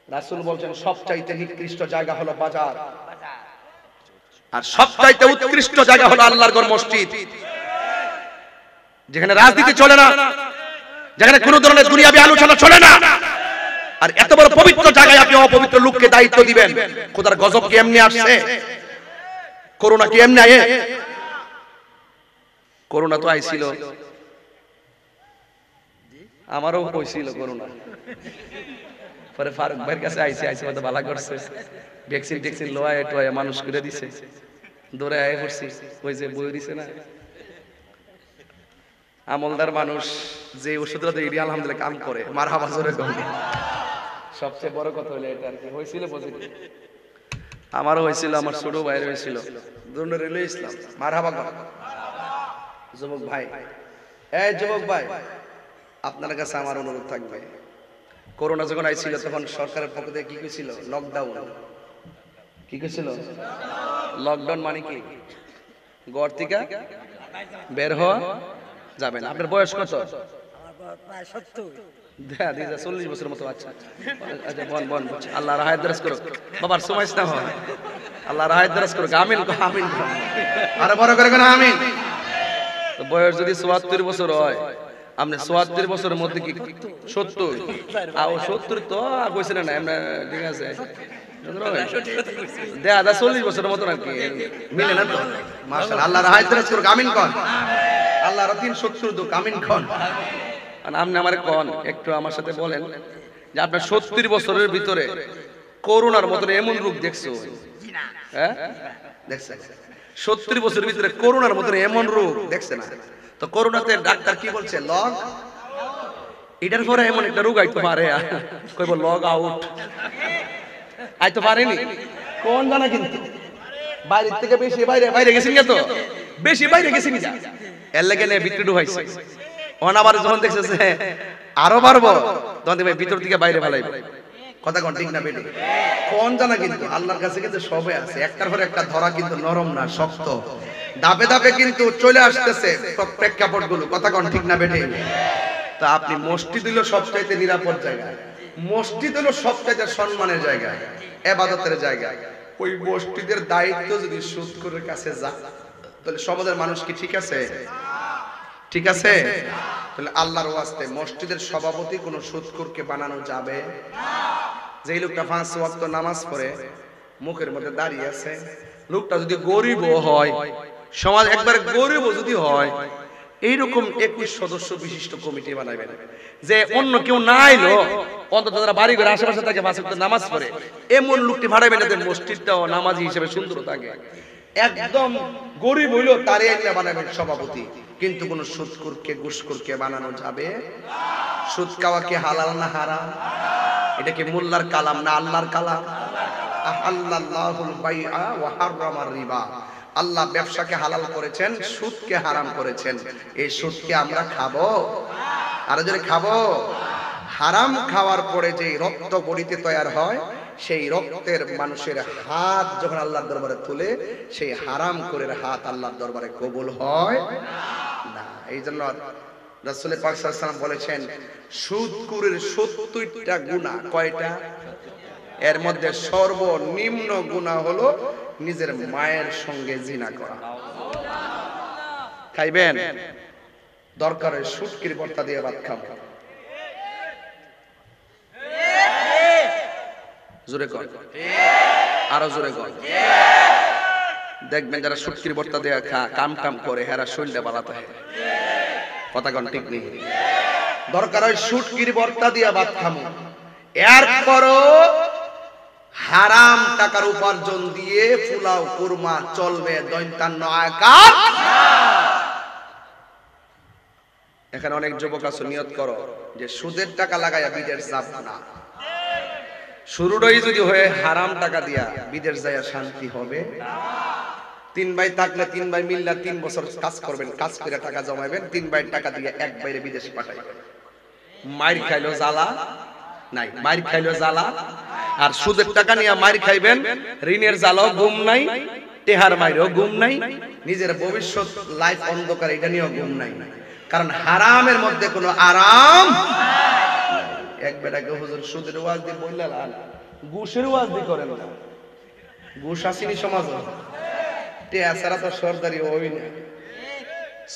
রাসূল বলেন সবচাইতে নিকৃষ্ট জায়গা হলো বাজার, আর সবচাইতে উৎকৃষ্ট জায়গা হলো আল্লাহর ঘর মসজিদ। যেখানে রাজনীতি চলে না, যেখানে কোনো ধরনের দুনিয়াবি আলোচনা চলে না। আর এত বড় পবিত্র জায়গায় আপনি অপবিত্র লোককে দায়িত্ব দিবেন। খোদার গজব কি এমনি আসছে? করোনা কি এমনি আয়ে? করোনা তো আইছিল, আমারও হইছিল করোনা। পরে ফারুক ভাইয়ের কাছে আইসি মতো ভালো করছে, ভ্যাকসিন লোয়া টোয়া মানুষ করে দিছে, দৌড়ে আয় পড়ছি। ওই যে বই দিছে না, আমলদার মানুষ যে ওষুধটা তো এটি আলহামদুলিল্লাহ কাম করে, মারহাবা জোরে কমে। সবচেয়ে বড় কথা হলো এটা আর কি, হয়েছিল পজিটিভ। আমারও হয়েছিল, আমার ছোট ভাইয়ের হয়েছিল। দুটো রেলওয়ে ইসলাম, মারহাবা কর। যুবক ভাই, এই যুবক ভাই, আপনার কাছে আমার অনুরোধ থাকবে, করোনা যখন আইছিল তখন সরকারের পক্ষ থেকে কি কইছিল? লকডাউন। কি কইছিল? লকডাউন মানে কি? ঘর থেকে বের হওয়া যাবে না। আপনার বয়স কত? প্রায় 70। 40 বছরের মতো। আচ্ছা আচ্ছা, বল আল্লাহ রাহায়াত দরাজ করুক। বাবার সময় না হয়, আল্লাহ রাহায়াত দরাজ করুক। আমিন আমিন, আরে বড় করে কোন আমিন। তো বয়স যদি 74 বছর হয়, আপনি 74 বছরের মধ্যে কি 70? আও 70 তো কইছেন না আমরা, ঠিক আছে দেখা 40 বছরের মতো নাকি মিলে না তো? মাশাআল্লাহ, আল্লাহ রাহায়াত দরাজ করুক। আমিন কোন? আল্লাহর 370 দুক আমিন কোন? আর আপনি আমারে কোন একটু আমার সাথে বলেন যে আপনার 70 বছরের ভিতরে করোনার মতন এমন রোগ দেখছো? হ্যাঁ দেখছেন? 70 বছরের ভিতরে করোনার মতন এমন রোগ দেখছেন না? তো করোনাতে ডাক্তার কি বলছে? লগ। এটার পরে এমন একটা রোগ আইতে পারে, কইব লগ আউট। আইতে পারেনি কোন জানা, কিন্তু বাইরে থেকে বেশি বাইরে গেছেন তো, বেশি বাইরে গেছেন যা এর লাগে না ভিতরে ঢুকাইছে। ওন আবার যখন দেখছে আরো বাড়বো, তখন দেখবে ভিতর থেকে বাইরে ফেলাইব। কথা কোন ঠিক না বেটি? কোন জানা, কিন্তু আল্লাহর কাছে কিন্তু সবে আছে। একটার পর একটা ধরা কিন্তু নরম না, শক্ত। ধাপে ধাপে কিন্তু চলে আসতেছে প্রেক্ষাপট গুলো। কথা কোন ঠিক না বেটি? তা আপনি মসজিদ হলো সবচাইতে নিরাপদ জায়গা, মসজিদ হলো সবচাইতে সম্মানের জায়গা, ইবাদতের জায়গা। ওই মসজিদের দায়িত্ব যদি সুৎখোরের কাছে যায়, তাহলে সমাজের মানুষ কি ঠিক আছে? ঠিক আছে? তাহলে আল্লাহর ওয়াস্তে মসজিদের সভাপতি কোন সুৎখোরকে বানানো যাবে না। যেই লোকটা 5 ওয়াক্ত নামাজ পড়ে, মুখের মধ্যে দাঁড়িয়ে আছে, লোকটা যদি গরিবও হয়, সমাজ একবার গরিবও যদি হয়, এইরকম 21 সদস্য বিশিষ্ট কমিটি বানাবেন, যে অন্য কেউ নাই লো, অন্তত যারা বাড়ি ঘরে আশেপাশে থাকে 5 ওয়াক্ত নামাজ পড়ে, এমন লোকটি ভাড়াবেন যাতে মসজিদটাও নামাজি হিসেবে সুন্দর থাকে। একদম গরিব হইলো তারে আইনা বানাবেন সভাপতি, কিন্তু কোন সুদখোরকে ঘুষখোরকে বানানো যাবে? সুদ খাওয়া কি হালাল না হারাম? এটা কি মোল্লার কালাম না আল্লাহর কালাম? আহাল্লাল্লাহুল বাইআ ওয়া হাররামার রিবা। আল্লাহ ব্যবসাকে হালাল করেছেন, সুদকে হারাম করেছেন। এই সুদকে আমরা খাবো? আরো জোরে খাবো? হারাম খাওয়ার পরে যে রক্ত বড়িতে তৈরি হয়, সেই রক্তের মানুষের হাত যখন আল্লাহর দরবারে তুলে, সেই হারাম করের হাত আল্লাহর দরবারে কবুল হয় না। এই জন্য রাসূল পাক সাল্লাল্লাহু আলাইহি ওয়াসাল্লাম বলেছেন, সুদখোরের 70টা গুনাহ। কয়টা? এর মধ্যে সর্বনিম্ন গুনাহ হলো নিজের মায়ের সঙ্গে জিনা করা। খাইবেন? দরকার হয় শুটকির ভর্তা দিয়ে ভাত খাবো। জোরে কর, আরো জোরে কর। দেখবেন যারা শুটকির ভর্তা দিয়ে কাম কাম করে হেরা শরীরটা বাড়াতে হয়। কথা কোন ঠিক নেই? দরকার হয় শুটকির ভর্তা দিয়ে ভাত খাবো। এরপরও হারাম টাকার উপার্জন দিয়ে পোলাও কুরমা চলবে দৈন্তান্ন আকার। এখানে অনেক যুবক আছে, নিয়ত করো যে সুদের টাকা লাগাইয়া বিদেশ যাব না। শুরুটাই যদি হয়ে হারাম টাকা দিয়া, বিদেশ যাইয়া শান্তি হবে? 3 ভাই থাকলে 3 ভাই মিললা 3 বছর কাজ করবেন, কাজ করে টাকা জমাইবেন, 3 ভাই টাকা দিয়ে এক বাইরে বিদেশ পাঠাইবেন। মাইর খাইলো জ্বালা নাই, মাইর খাইলো জ্বালা। আর সুদের টাকা নিয়ে মাইর খাইবেন, ঋণের জ্বালাও ঘুম নাই, টেহার মাইরও ঘুম নাই, নিজের ভবিষ্যৎ লাইফ অন্ধকার এটা নিয়েও ঘুম নাই। কারণ হারামের মধ্যে কোনো আরাম। এক বেটাকে হুজুর সুদের ওয়াজ দিয়ে বললেন, ঘুষের ওয়াজ দিয়ে করেন না। ঘুষ আসেনি সমাজ, টেহা ছাড়া তো সরদারি হই না।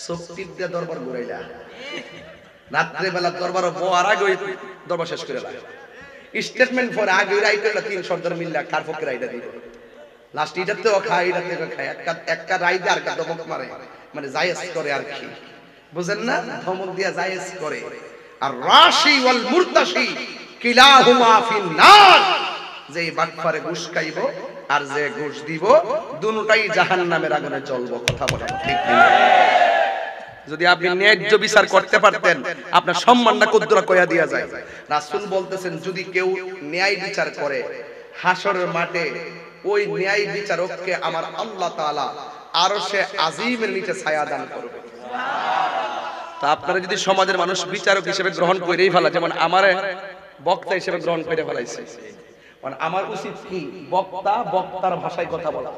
শক্তির দিয়ে দরবার ঘুরাইলা, রাত্রে বেলা দরবার বউয়ার আগে ওই দরবার শেষ করে লাগে। স্টেটমেন্ট পরে আগে রাইট হইলো 3 সর্দার মিললা কার পক্ষে রাইটা দিল। লাস্ট এটাতেও খায়, এটাতেও খায়, একটা রাইদে আর একটা দমক মারে, মানে জায়েজ করে আর কি, বুঝেন না? ধমক দিয়া জায়েজ করে। আর রাশি ওয়াল মুরতাশি কিলাহুমা ফিন নার। যে বাটপারে ঘুষ খাইব আর যে ঘুষ দিব, দুটোটাই জাহান্নামের আগুনে জ্বলবো। কথা বলেন ঠিক না? যদি আপনি ন্যায্য বিচার করতে পারতেন, আপনার সম্মানটা কদ্দুরা কইয়া দিয়া যায়। রাসূল বলতেছেন, যদি কেউ ন্যায় বিচার করে হাসরের মাঠে, ওই ন্যায় বিচারককে আমার আল্লাহ তাআলা আরশে আজিমের নিচে ছায়া দান করবে। তা আপনারা যদি সমাজের মানুষ বিচারক হিসেবে গ্রহণ করেই ফেলা, যেমন আমারে বক্তা হিসেবে গ্রহণ করে ফেলাইছে, মানে আমার উচিত কি বক্তা বক্তার ভাষায় কথা বলা।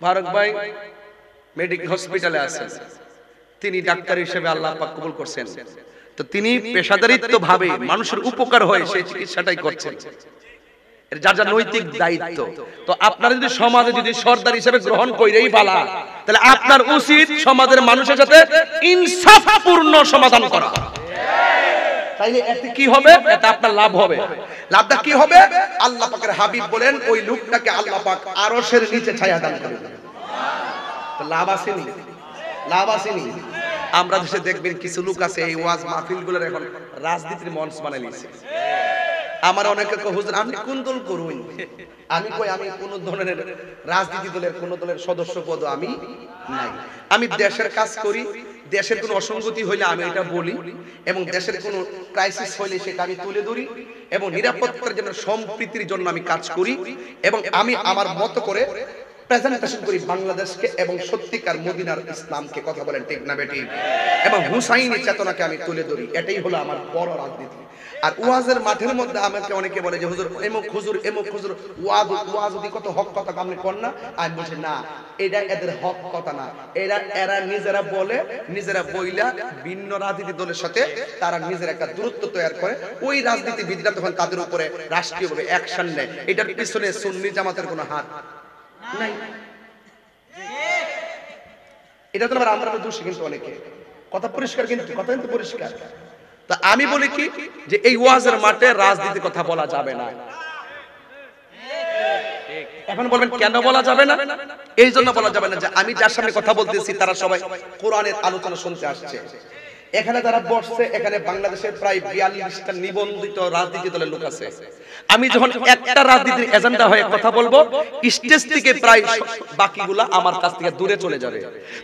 ফারুক ভাই মেডিকেল হসপিটালে আছেন, তিনি ডাক্তার হিসেবে আল্লাহ পাক কবুল করছেন, তো তিনি পেশাদারিত্ব ভাবে মানুষের উপকার হয়ে সেই চিকিৎসাটাই করছেন। যার যার নৈতিক দায়িত্ব। তো আপনারা যদি সমাজে যদি সরদার হিসেবে গ্রহণ কইরেই বালা, তাহলে আপনার উচিত সমাজের মানুষের সাথে ইনসাফপূর্ণ সমাধান করা। তাইলে এতে কি হবে? এটা আপনার লাভ হবে। লাভটা কি হবে? আল্লাহ পাকের হাবিব বলেন, ওই লোকটাকে আল্লাহ পাক আরশের নিচে ছায়া দান করবে। তো লাভ আসেনি? লাভ আসেনি? আমরা দেশে দেখবেন কিছু লোক আছে এই ওয়াজ মাহফিলগুলোর এখন রাজনীতির মঞ্চ বানাই নিয়েছে। আমার অনেকে কয়, হুজুর আপনি কোন দল করুন? আমি কই, আমি কোন ধরনের রাজনীতি দলের কোন দলের সদস্য পদ আমি নাই। আমি দেশের কাজ করি, দেশের কোনো অসঙ্গতি হইলে আমি এটা বলি, এবং দেশের কোনো ক্রাইসিস হইলে সেটা আমি তুলে ধরি, এবং নিরাপত্তার জন্য সম্প্রীতির জন্য আমি কাজ করি, এবং আমি আমার মতো করে প্রেজেন্টেশন করি বাংলাদেশকে এবং সত্যিকার মদিনার ইসলামকে। কথা বলেন ঠিক না বেটি? এবং হুসাইনি চেতনাকে আমি তুলে ধরি। এটাই হলো আমার বড় রাজনীতি। আর ওয়াজের মাঠের মধ্যে আমাকে অনেকে বলে যে হুজুর এমক হুজুর ওয়াজ যদি কত হক কথা আপনি কর না। আমি বলছি না, এটা এদের হক কথা না, এরা নিজেরা বলে, নিজেরা বইলা ভিন্ন রাজনীতি দলের সাথে তারা নিজের একটা দূরত্ব তৈরি করে। ওই রাজনীতিবিদরা তখন তাদের উপরে রাষ্ট্রীয়ভাবে অ্যাকশন নেয়। এটার পিছনে সুন্নি জামাতের কোনো হাত নাই। এটা তো আমরা দোষী কিন্তু অনেকে। কথা পরিষ্কার, কিন্তু কথা কিন্তু পরিষ্কার। তা আমি বলি কি, যে এই ওয়াজের মাঠে রাজনীতি কথা বলা যাবে না। এখন বলবেন কেন বলা যাবে না? এই জন্য বলা যাবে না যে আমি যার সামনে কথা বলতেছি তারা সবাই কোরআনের আলোচনা শুনতে আসছে। এখানে যারা বসছে, এখানে বাংলাদেশের প্রায় 42টা নিবন্ধিত রাজনীতি দলের লোক আছে। আমি যখন একটা রাজনীতির এজেন্ডা হয়ে কথা বলবো, স্টেজ থেকে প্রায় বাকিগুলা আমার কাছ থেকে দূরে চলে যাবে।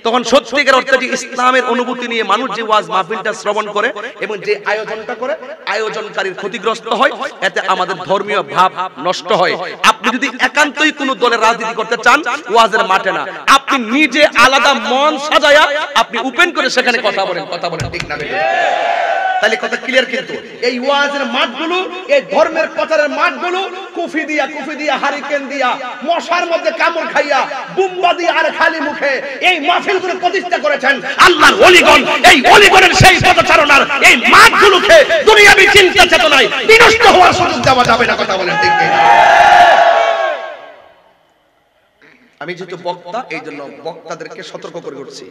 তখন সত্যিকার অর্থে যে ইসলামের অনুভূতি নিয়ে মানুষ যে ওয়াজ মাহফিলটা শ্রবণ করে এবং যে আয়োজনটা করে, আয়োজনকারীর ক্ষতিগ্রস্ত হয়, এতে আমাদের ধর্মীয় ভাব নষ্ট হয়। আপনি যদি একান্তই কোনো দলের রাজনীতি করতে চান, ওয়াজের মাঠে না, আপনি নিজে আলাদা মন সাজায়া আপনি ওপেন করে সেখানে কথা বলেন ঠিক না? তাহলে কথা ক্লিয়ার। কিন্তু এই ওয়াজের মাঠগুলো, এই ধর্মের প্রচারের মাঠগুলো কুফি দিয়া হারিকেন দিয়া মশার মধ্যে কামড় খাইয়া বুম্বা দিয়ে আর খালি মুখে এই মাহফিলগুলো প্রতিষ্ঠা করেছেন আল্লাহর ওলিগণ। এই ওলিগণের সেই পদচারণার এই মাঠগুলোকে দুনিয়াবি চিন্তা চেতনায় বিনষ্ট হওয়ার সুযোগ দেওয়া যাবে না। কথা বলেন ঠিক না? আমি যেহেতু বক্তা, এই জন্য বক্তাদেরকে সতর্ক করে উঠছি।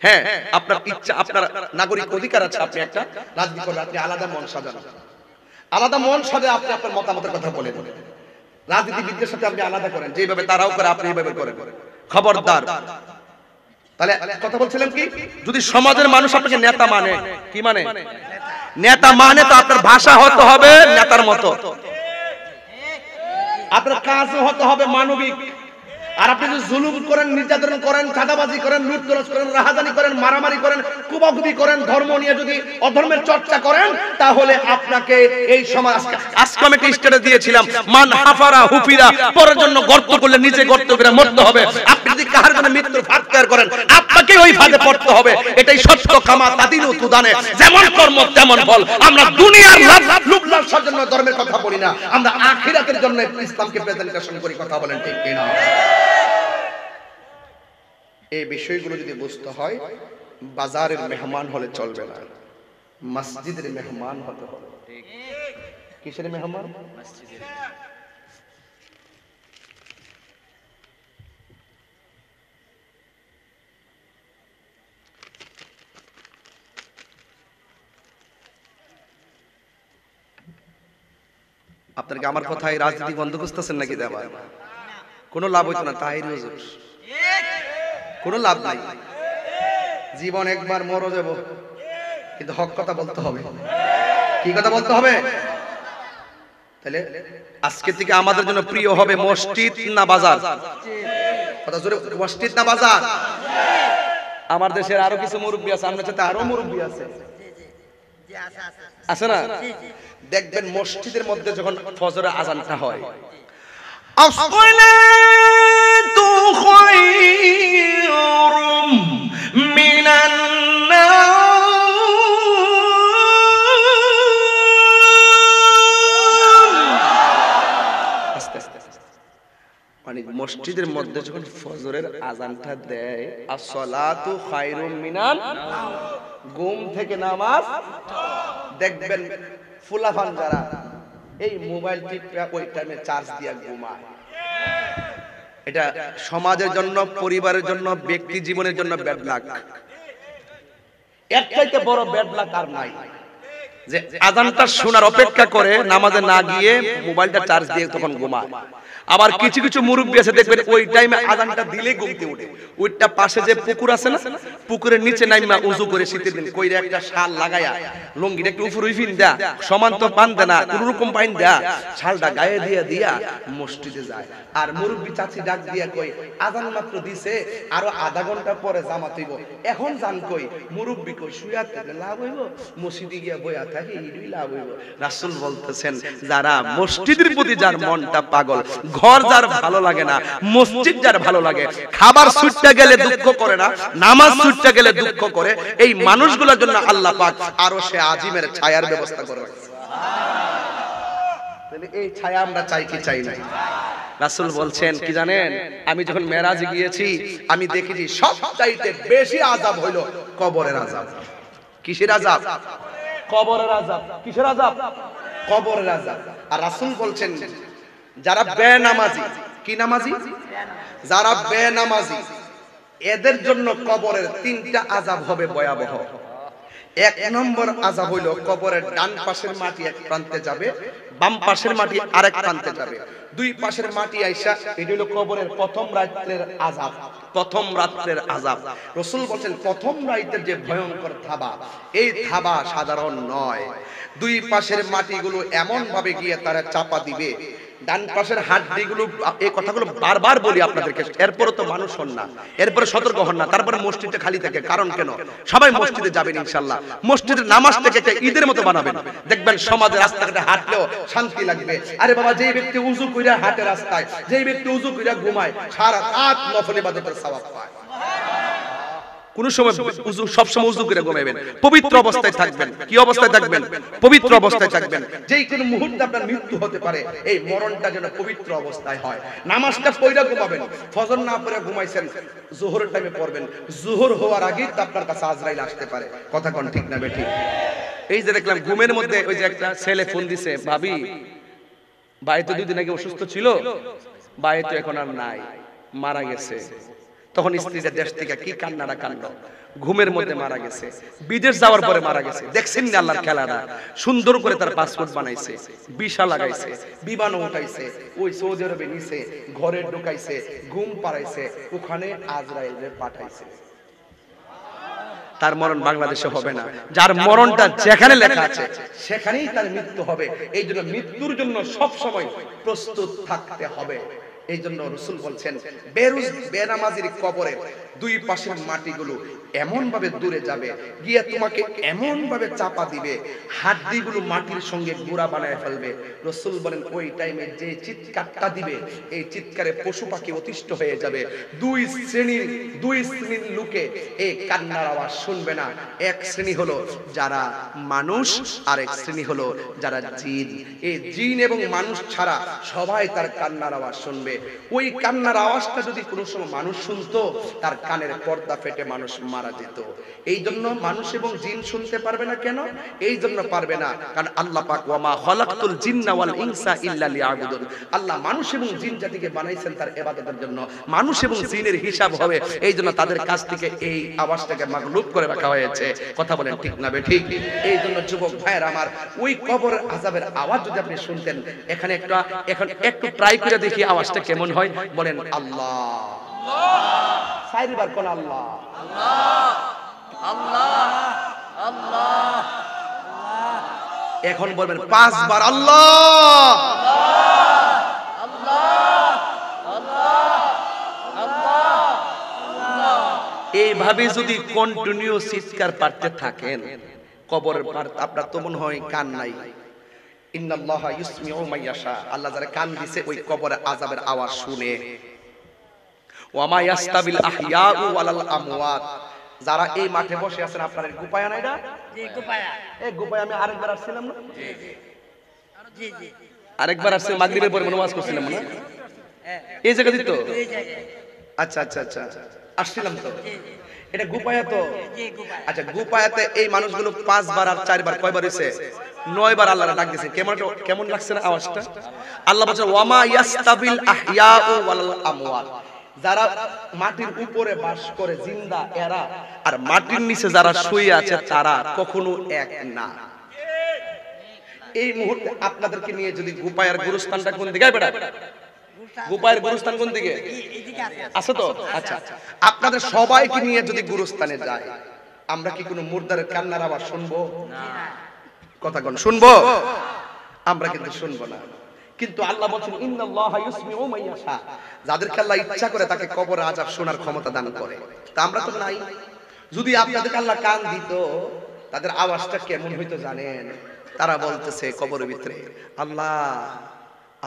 হ্যাঁ, আপনার ইচ্ছা, আপনার নাগরিক অধিকার আছে, আপনি একটা রাজনীতি করবেন, আপনি আলাদা মন সাজান, আলাদা মন সাজে আপনি আপনার মতামতের কথা বলেন। রাজনীতিবিদদের সাথে আপনি আলাদা করেন, যেভাবে তারাও করে আপনি এইভাবে করেন। খবরদার। তাহলে কথা বলছিলাম কি, যদি সমাজের মানুষ আপনাকে নেতা মানে, কি মানে? নেতা মানে তো আপনার ভাষা হতে হবে নেতার মতো, আপনার কাজও হতে হবে মানবিক। আর আপনি যদি জুলুম করেন, নির্যাতন করেন, চাঁদাবাজি করেন, লুটতরাজ করেন, রাহাজানি করেন, মারামারি করেন, কুবাকুবি করেন, ধর্ম নিয়ে যদি অধর্মের চর্চা করেন, তাহলে আপনাকে এই সমাজ, আজকে আমি একটা স্টেটে দিয়েছিলাম, মান হাফারা হুফিরা, পরের জন্য গর্ত করলে নিজে গর্ত করে মরতে হবে। আপনি যদি কাহার জন্য মৃত্যুর ফাঁদ তৈরি করেন, আপনাকে ওই ফাঁদে পড়তে হবে। এটাই সত্য। কামা তাদিনু তুদানে, যেমন কর্ম তেমন ফল। আমরা দুনিয়ার লাভ লুক লালসার জন্য ধর্মের কথা বলি না, আমরা আখিরাতের জন্য ইসলামকে প্রেজেন্টেশন করি। কথা বলেন ঠিক কিনা? এই বিষয়গুলো যদি বুঝতে হয়, বাজারের মেহমান হলে চলবে না, মসজিদের মেহমান হতে হবে। কিসের মেহমান? মসজিদের। আপনার কি আমার কথায় রাজনীতি বন্ধ করতেছেন নাকি? দেবা কোনো লাভ হইতো না। তাই কোনো লাভ নাই। জীবন একবার মরো যাব, কিন্তু হক কথা বলতে হবে। কি কথা বলতে হবে? তাহলে আজকে থেকে আমাদের জন্য প্রিয় হবে মসজিদ না বাজার? কথা জোরে, মসজিদ না বাজার? আমার দেশের আরো কিছু মুরব্বী আছে, আপনার সাথে আরো মুরব্বী আছে, আছে না? দেখবেন মসজিদের মধ্যে যখন ফজরের আজানটা হয়, আসসালাতু খায়রুম মিনান নাম। মানে মসজিদের মধ্যে যখন ফজরের আজানটা দেয়, আসসালাতু খায়রুম মিনান, ঘুম থেকে নামাজ। দেখবেন ফুলাফান যারা এই মোবাইল টিপা ওই টাইমে চার্জ দিয়া ঘুমায়, এটা সমাজের জন্য, পরিবারের জন্য, ব্যক্তি জীবনের জন্য ব্যাড লাক। এর চাইতে বড় ব্যাড লাক আর নাই, যে আজানটা শোনার অপেক্ষা করে নামাজে না গিয়ে মোবাইলটা চার্জ দিয়ে তখন ঘুমায়। আবার কিছু কিছু মুরব্বী আছে, দেখবেন ওই টাইমে আজানটা দিলে ঘুমতে উঠে। ওইটা পাশে যে পুকুর আছে না, পুকুরের নিচে নাইমা উজু করে শীতের দিন কইরা একটা শাল লাগায়া, লুঙ্গিটা একটু উপরে উইফিন দেয়া, সমান তো বান্ধে না, কোন রকম বাইন দেয়া, শালটা গায়ে দিয়া দিয়া মসজিদে যায়। আর মুরব্বী চাচি ডাক দিয়া কই, আজান মাত্র দিছে, আরো আধা ঘন্টা পরে জামাত হইব, এখন যান কই? মুরব্বী কই, শুয়া থেকে লাভ হইব, মসজিদে গিয়া বইয়া থাকে, এইটাই লাভ হইব। রাসূল বলতেছেন, যারা মসজিদের প্রতি যার মনটা পাগল, ঘর যার ভালো লাগে না, মসজিদ যার ভালো লাগে, খাবার ছুটতে গেলে দুঃখ করে না, নামাজ ছুটতে গেলে দুঃখ করে, এই মানুষগুলোর জন্য আল্লাহ পাক আরশে আজিমের ছায়ার ব্যবস্থা করে রাখছে। তাহলে এই ছায়া আমরা চাই কি চাই না? রাসূল বলছেন কি জানেন, আমি যখন মেরাজে গিয়েছি, আমি দেখেছি সবচাইতে বেশি আযাব হইল কবরের আযাব। কিসের আযাব? কবরের আযাব। কিসের আযাব? কবরের আযাব। আর রাসূল বলছেন, যারা বেনামাজি, কি নামাজি? যারা বেনামাজি, এদের জন্য কবরের তিনটা আযাব হবে ভয়াবহ। এক নম্বর আযাব হইল, কবরের ডান পাশের মাটি এক প্রান্তে যাবে, বাম পাশের মাটি আরেক প্রান্তে যাবে, দুই পাশের মাটি আইসা এটা হলো কবরের প্রথম রাত্রের আযাব। প্রথম রাত্রের আযাব রাসূল বলেন প্রথম রাতের যে ভয়ঙ্কর থাবা, এই থাবা সাধারণ নয়। দুই পাশের মাটিগুলো এমন ভাবে গিয়ে তারা চাপা দিবে, ডান পাশের হাড্ডিগুলো, এই কথাগুলো বারবার বলি আপনাদেরকে, এরপরে তো মানুষ হন না, এরপরে সতর্ক হন না, তারপরে মসজিদটা খালি থাকে। কারণ কেন? সবাই মসজিদে যাবেন ইনশাআল্লাহ, মসজিদের নামাজটাকে একটা ঈদের মতো বানাবেন, দেখবেন সমাজে রাস্তাঘাটে হাঁটলেও শান্তি লাগবে। আরে বাবা, যেই ব্যক্তি উযু কইরা হাঁটে রাস্তায়, যেই ব্যক্তি উযু কইরা ঘুমায়, সারা রাত নফল ইবাদতের সওয়াব পায়। কোন সময় উযু, সব সময় উযু করে ঘুমাবেন, পবিত্র অবস্থায় থাকবেন। কি অবস্থায় থাকবেন? পবিত্র অবস্থায় থাকবেন। যেই কোন মুহূর্তে আপনার মৃত্যু হতে পারে, এই মরণটা যেন পবিত্র অবস্থায় হয়। নামাজটা পড়া ঘুমাবেন, ফজর না পড়ে ঘুমাইছেন, যোহরের টাইমে পড়বেন, যোহর হওয়ার আগেই তো আপনার কাছে আজরাইল আসতে পারে। কথা কোন ঠিক না বেঠিক? এই যে দেখলাম ঘুমের মধ্যে ওই যে একটা ছেলে ফোন দিছে, ভাবি ভাই তো 2 দিন আগে অসুস্থ ছিল, ভাই তো এখন আর নাই, মারা গেছে। তখন স্ত্রীটা দেশ থেকে কি কান্নাটা কান্না, ঘুমের মধ্যে মারা গেছে, বিদেশ যাওয়ার পরে মারা গেছে। দেখছেন না আল্লাহর খেলাটা? সুন্দর করে তার পাসপোর্ট বানাইছে, ভিসা লাগাইছে, বিমান উঠাইছে, ওই সৌদি আরবে নিছে, ঘরে ঢুকাইছে, ঘুম পাড়াইছে, ওখানে আজরাইলের পাঠাইছে। তার মরণ বাংলাদেশে হবে না, যার মরণটা যেখানে লেখা আছে সেখানেই তার মৃত্যু হবে। এই জন্য মৃত্যুর জন্য সব সময় প্রস্তুত থাকতে হবে। এই জন্য রাসূল বলছেন বেনামাজির কবরের দুই পাশের মাটিগুলো এমন ভাবে দূরে যাবে, গিয়ে তোমাকে এমন ভাবে চাপা দিবে, হাড্ডিগুলো মাটির সঙ্গে গুঁড়া বানায় ফেলবে। রাসূল বলেন ওই টাইমে যে চিৎকারটা দিবে, এই চিৎকারে পশু পাখি অতিষ্ঠ হয়ে যাবে। দুই শ্রেণীর লোকে এই কান্নার আওয়াজ শুনবে না। এক শ্রেণী হলো যারা মানুষ, আর এক শ্রেণী হলো যারা জিন। এই জিন এবং মানুষ ছাড়া সবাই তার কান্নার আওয়াজ শুনবে। ওই কান্নার আওয়াজটা যদি কোনো সময় মানুষ শুনতো, তার কানের পর্দা ফেটে মানুষ মারা যেত। এই জন্য মানুষ এবং জিন শুনতে পারবে না। কেন এই জন্য পারবে না? কারণ আল্লাহ পাক ওয়ামা খালাকতুল জিন্না ওয়াল ইনসা ইল্লা লিয়াবুদুন, আল্লাহ মানুষ এবং জিন জাতিকে বানাইছেন তার ইবাদতের জন্য। মানুষ এবং জিনের হিসাব হবে, এই জন্য তাদের কাছ থেকে এই আওয়াজটাকে মাগলুব করে রাখা হয়েছে। কথা বলেন ঠিক না বেঠিক? এই জন্য যুবক ভাইয়ের আমার, ওই কবরের আযাবের আওয়াজ যদি আপনি শুনতেন, এখন একটু ট্রাই করে দেখি আওয়াজটা কেমন হয়। বলেন আল্লাহ, চারবার কোন আল্লাহ, এখন বলবেন 5 বার আল্লাহ। এইভাবে যদি কন্টিনিউ চিৎকার পারতে থাকেন, কবরের পার আপনার তো মনে হয় কান নাই। ইন্নাল্লাহা ইউসমিউ মাইয়াশা, আল্লাহ যারা কান দিছে ওই কবরের আযাবের আওয়াজ শুনে। ওয়ামা ইয়াস্তাবিল আহইয়াউ ওয়ালাল আমওয়াত, যারা এই মাঠে বসে আছেন, আপনার গোপায়া না এটা? জি গোপায়া। এই গোপায়া আমি আরেকবার আসছিলাম না? জি জি আরেকবার আসছে, মাগরিবের পরে নামাজ করছিলাম না? এই জায়গা দিত? এই জায়গায়। আচ্ছা আচ্ছা আচ্ছা, আসছিলাম তো। এটা গোপায়া তো? জি গোপায়া। আচ্ছা, গোপায়াতে এই মানুষগুলো 5 বার আর 4 বার, কয়বার হইছে? 9 বার আল্লাহর ডাক দিয়েছে। কেমন লাগছে না আওয়াজটা? আল্লাহ বলেন ওয়ামা ইয়াস্তাবিল আহইয়াউ ওয়ালাল আমওয়াত, যারা মাটির উপরে বাস করে জিন্দা এরা, আর মাটির নিচে যারা শুয়ে আছে তারা কখনো এক না। এই মুহূর্তে আপনাদেরকে নিয়ে যদি গোপায়ের গুরুস্থানটা কোন দিকে? বেটা, গোপায়ের গুরুস্থান কোন দিকে? এইদিকে আছে। আছে তো? আচ্ছা, আপনাদের সবাইকে নিয়ে যদি গুরুস্থানে যায়, আমরা কি কোনো মুর্দারের কান্নার আওয়াজ শুনবো? কথা কোন শুনবো? আমরা কিন্তু শুনবো না। কিন্তু আল্লাহ বলেন ইন্নাল্লাহা ইউসমিউ মাইয়াশা, যাদেরকে আল্লাহ ইচ্ছা করে তাকে কবর আযাব শোনার ক্ষমতা দান করে। তা আমরা তো নাই। যদি আপনাদেরকে আল্লাহ কান দিত, তাদের আওয়াজটা কেমন হইতো জানেন? তারা বলতেছে কবরের ভিতরে, আল্লাহ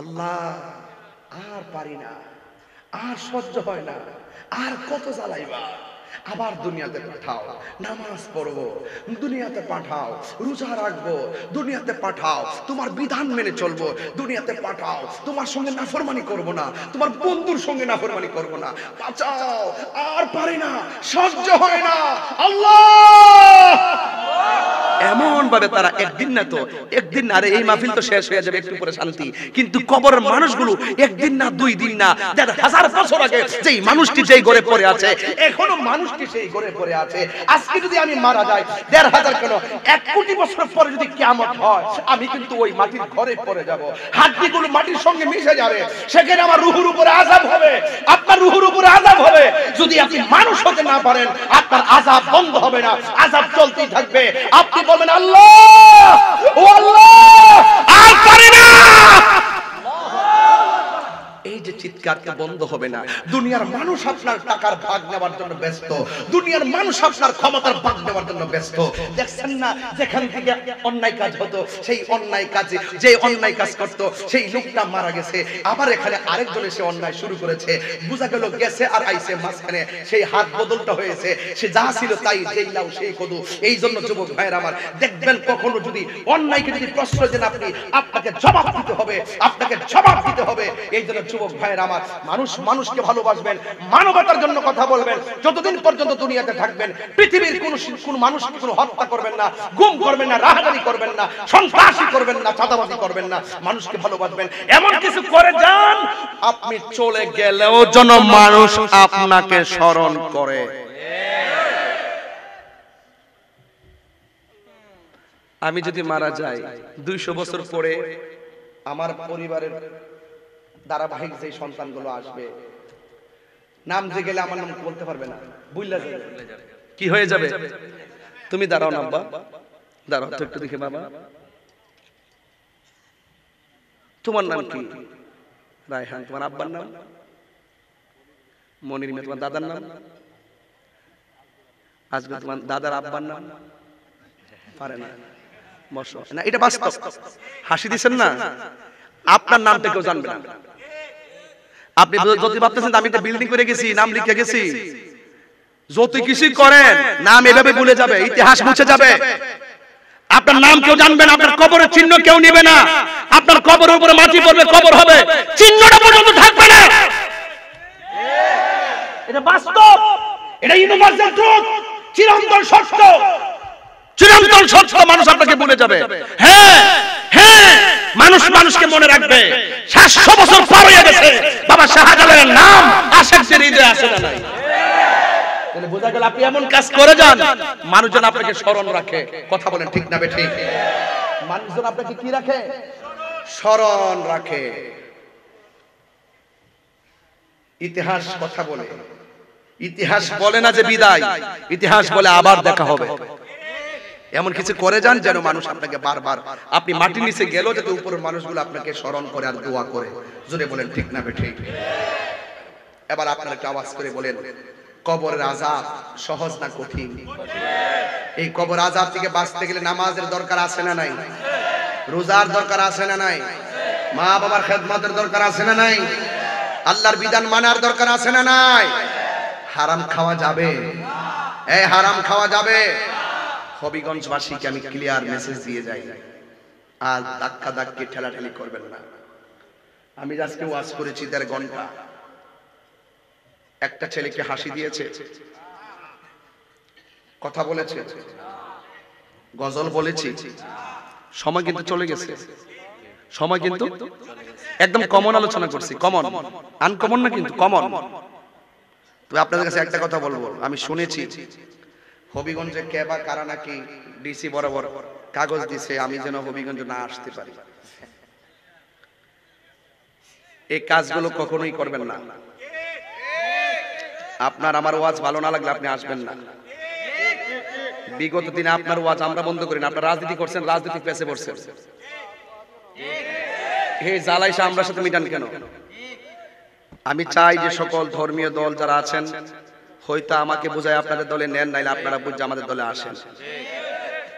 আল্লাহ, আর পারি না, আর সহ্য হয় না, আর কত জ্বালাইবা, আবার দুনিয়াতে পাঠাও, নামাজ পড়বো, দুনিয়াতে পাঠাও, রোজা রাখবো, দুনিয়াতে পাঠাও, তোমার বিধান মেনে চলবো, দুনিয়াতে পাঠাও, তোমার সঙ্গে নাফরমানি করব না, তোমার বন্ধুর সঙ্গে নাফরমানি করব না, বাঁচাও, আর পারি না, সহ্য হয় না, আল্লাহ। এমন ভাবে তারা একদিন না তো একদিন না, আরে এই মাহফিল তো শেষ হয়ে যাবে একটু পরে শান্তি, কিন্তু কবরের মানুষগুলো একদিন না 2 দিন না 1,500 বছর আগে যেই মানুষটি যেই ঘরে পড়ে আছে এখনো মানুষটি সেই ঘরে পড়ে আছে। আজকে যদি আমি মারা যাই 1,500 কেন 1 কোটি বছর পরে যদি কিয়ামত হয় আমি কিন্তু ওই মাটির ঘরে পড়ে যাব, হাড্ডিগুলো মাটির সঙ্গে মিশে যাবে, সেখানে আমার রূহের উপরে আযাব হবে, আপনার রূহের উপরে আযাব হবে। যদি আপনি মানুষ হতে না পারেন আপনার আযাব বন্ধ হবে না, আযাব চলতেই থাকবে। আপনি বলবেন আল্লাহ ও আল্লাহ আর পারি না, এই যে চিৎকারটা বন্ধ হবে না। দুনিয়ার মানুষ আপনার টাকার ভাগ নেওয়ার জন্য ব্যস্ত, দুনিয়ার মানুষ আপনার ক্ষমতার ভাগ নেওয়ার জন্য ব্যস্ত। দেখছেন না যেখান থেকে অন্যায় কাজ হতো সেই অন্যায় কাজে যে অন্যায় কাজ করত সেই লোকটা মারা গেছে, আবার এখানে আরেকজন এসে অন্যায় শুরু করেছে, বোঝা গেল গেছে আর আইছে, মাঝখানে সেই হাত বদলটা হয়েছে, সে যা ছিল তাই, যেই লাউ সেই কদু। এই জন্য যুবক ভাইয়ের আমার দেখবেন কখনো যদি অন্যায়কে যদি প্রশ্রয় দেন আপনি, আপনাকে জবাব দিতে হবে, আপনাকে জবাব দিতে হবে। এই জন্য যুবক ভাইয়ের আমার মানুষ মানুষকে ভালোবাসবেন, মানবতার জন্য কথা বলবেন। যতদিন পর্যন্ত দুনিয়াতে থাকবেন পৃথিবীর কোন মানুষকে কোনো হত্যা করবেন না, গুম করবেন না, রাহাজানি করবেন না, সন্ত্রাসী করবেন না, চাঁদাবাজি করবেন না, মানুষকে ভালোবাসবেন। এমন কিছু করে যান আপনি চলে গেলেও যেন মানুষ আপনাকে স্মরণ করে। আমি যদি মারা যাই 200 বছর পরে আমার পরিবারের ধারাবাহিক যে সন্তানগুলো আসবে নাম যে গেলে আমার নাম বলতে পারবে না, বুঝলা যাবে, কি হয়ে যাবে? তুমি দাঁড়াও না আব্বা, দাঁড়াও তো একটু দেখে বাবা, তোমার নাম কি? রায়হান। তোমার আব্বার নাম? মনির মেয়ে। তোমার দাদার নাম? আজকে তোমার দাদার আব্বার নাম পারে না, বসো না, এটা বাস্তব। হাসি দিচ্ছেন না, আপনার নামটা কেউ জানবে না। আপনি যদি ভাবতেছেন আমি একটা বিল্ডিং করে গেছি, নাম লিখে গেছি, যত কিছু করেন নাম এভাবে ভুলে যাবে, ইতিহাস মুছে যাবে, আপনার নাম কেউ জানবে না, আপনার কবরের চিহ্ন কেউ নেবে না, আপনার কবরের উপরে মাটি পড়বে, কবর হবে, চিহ্নটা পর্যন্ত থাকবে না। এটা বাস্তব, এটা ইউনিভার্সাল ট্রুথ, চিরন্তন সত্য, চিরন্তন সত্য। মানুষ আপনাকে ভুলে যাবে। হ্যাঁ হ্যাঁ, মানুষ মানুষকে মনে রাখবে। 700 বছর পার হয়ে গেছে, বাবা শাহজালালের নাম আশেকদের হৃদয়ে আসে না নাই। তাহলে বোঝা গেল আপনি এমন কাজ করে যান মানুষজন আপনাকে স্মরণ রাখে। কথা বলেন ঠিক না বেঠিক? মানুষজন আপনাকে কি রাখে? স্মরণ রাখে। ইতিহাস কথা বলে, ইতিহাস বলে না যে বিদায়, ইতিহাস বলে আবার দেখা হবে। এমন কিছু করে যান যেন মানুষ আপনাকে বারবার, আপনি মাটির নিচে গেলেও যাতে উপরের মানুষগুলো আপনাকে স্মরণ করে আর দোয়া করে। জোরে বলেন ঠিক না বেঠিক? এবার আপনারা একটু আওয়াজ করে বলেন, কবরের আযাব সহজ না কঠিন? এই কবর আযাব থেকে বাঁচতে গেলে নামাজের দরকার আছে না নাই? রোজার দরকার আছে না নাই? মা বাবার খেদমতের দরকার আছে না নাই? আল্লাহর বিধান মানার দরকার আছে না নাই? হারাম খাওয়া যাবে? এই হারাম খাওয়া যাবে? হবিগঞ্জবাসীকে আমি ক্লিয়ার মেসেজ দিয়ে যাই, আর ধাক্কা ধাক্কি ঠেলাঠেলি করবেন না। আমি আজকে ওয়াজ করেছি 1.5 ঘন্টা, একটা ছেলেকে হাসি দিয়েছে, কথা বলেছে, গজল বলেছি, সময় কিন্তু চলে গেছে, সময় কিন্তু একদম কমন আলোচনা করছি, কমন, আনকমন না কিন্তু কমন। তো আপনাদের কাছে একটা কথা বলবো, আমি শুনেছি হবিগঞ্জে কেবা কারা নাকি ডিসি বরাবর কাগজ দিছে আমি যেন হবিগঞ্জ না আসতে পারি। এই কাজগুলো কখনোই করবেন না। আপনার আমার ওয়াজ ভালো না লাগলে আপনি আসবেন না। বিগত দিনে আপনার ওয়াজ আমরা বন্ধ করি না, আপনারা রাজনীতি করছেন, রাজনীতির পেছে পড়ছেন। হে জ্বালাইসা আমরা সাথে মিটান কেন? আমি চাই যে সকল ধর্মীয় দল যারা আছেন হয়তো আমাকে বোঝায় আপনাদের দলে নেন, নাইলে আপনারা বুঝে আমাদের দলে আসেন।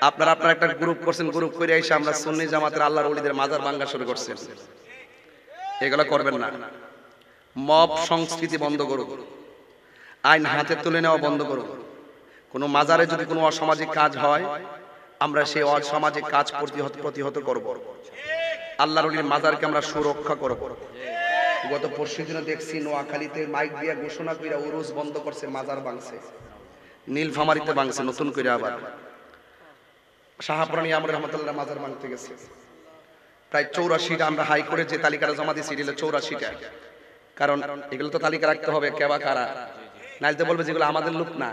আপনারা একটা গ্রুপ করছেন, গ্রুপ করে এসে আমরা সুন্নি জামাতের আল্লাহর ওলিদের মাজার ভাঙা শুরু করছেন। এগুলো করবেন না। মব সংস্কৃতি বন্ধ করুন, আইন হাতে তুলে নেওয়া বন্ধ করুন। কোনো মাজারে যদি কোনো অসামাজিক কাজ হয় আমরা সেই অসামাজিক কাজ প্রতিহত করব। আল্লাহর ওলির মাজারকে আমরা সুরক্ষা করব। গত পরশু দিন দেখছি নোয়াখালীতে মাইক দিয়া ঘোষণা কইরা উরুস বন্ধ করছে, মাজার ভাঙছে, নীলফামারীতে ভাঙছে নতুন করে আবার। শাহপুরানি আমর রহমতুল্লাহ মাজার ভাঙতে গেছে প্রায় 84টা। আমরা হাই করে যে তালিকাটা জমা দিয়েছি এটা 84টা। কারণ এগুলো তো তালিকা রাখতে হবে কেবা কারা, নাইলে তো বলবে যেগুলো আমাদের লোক না।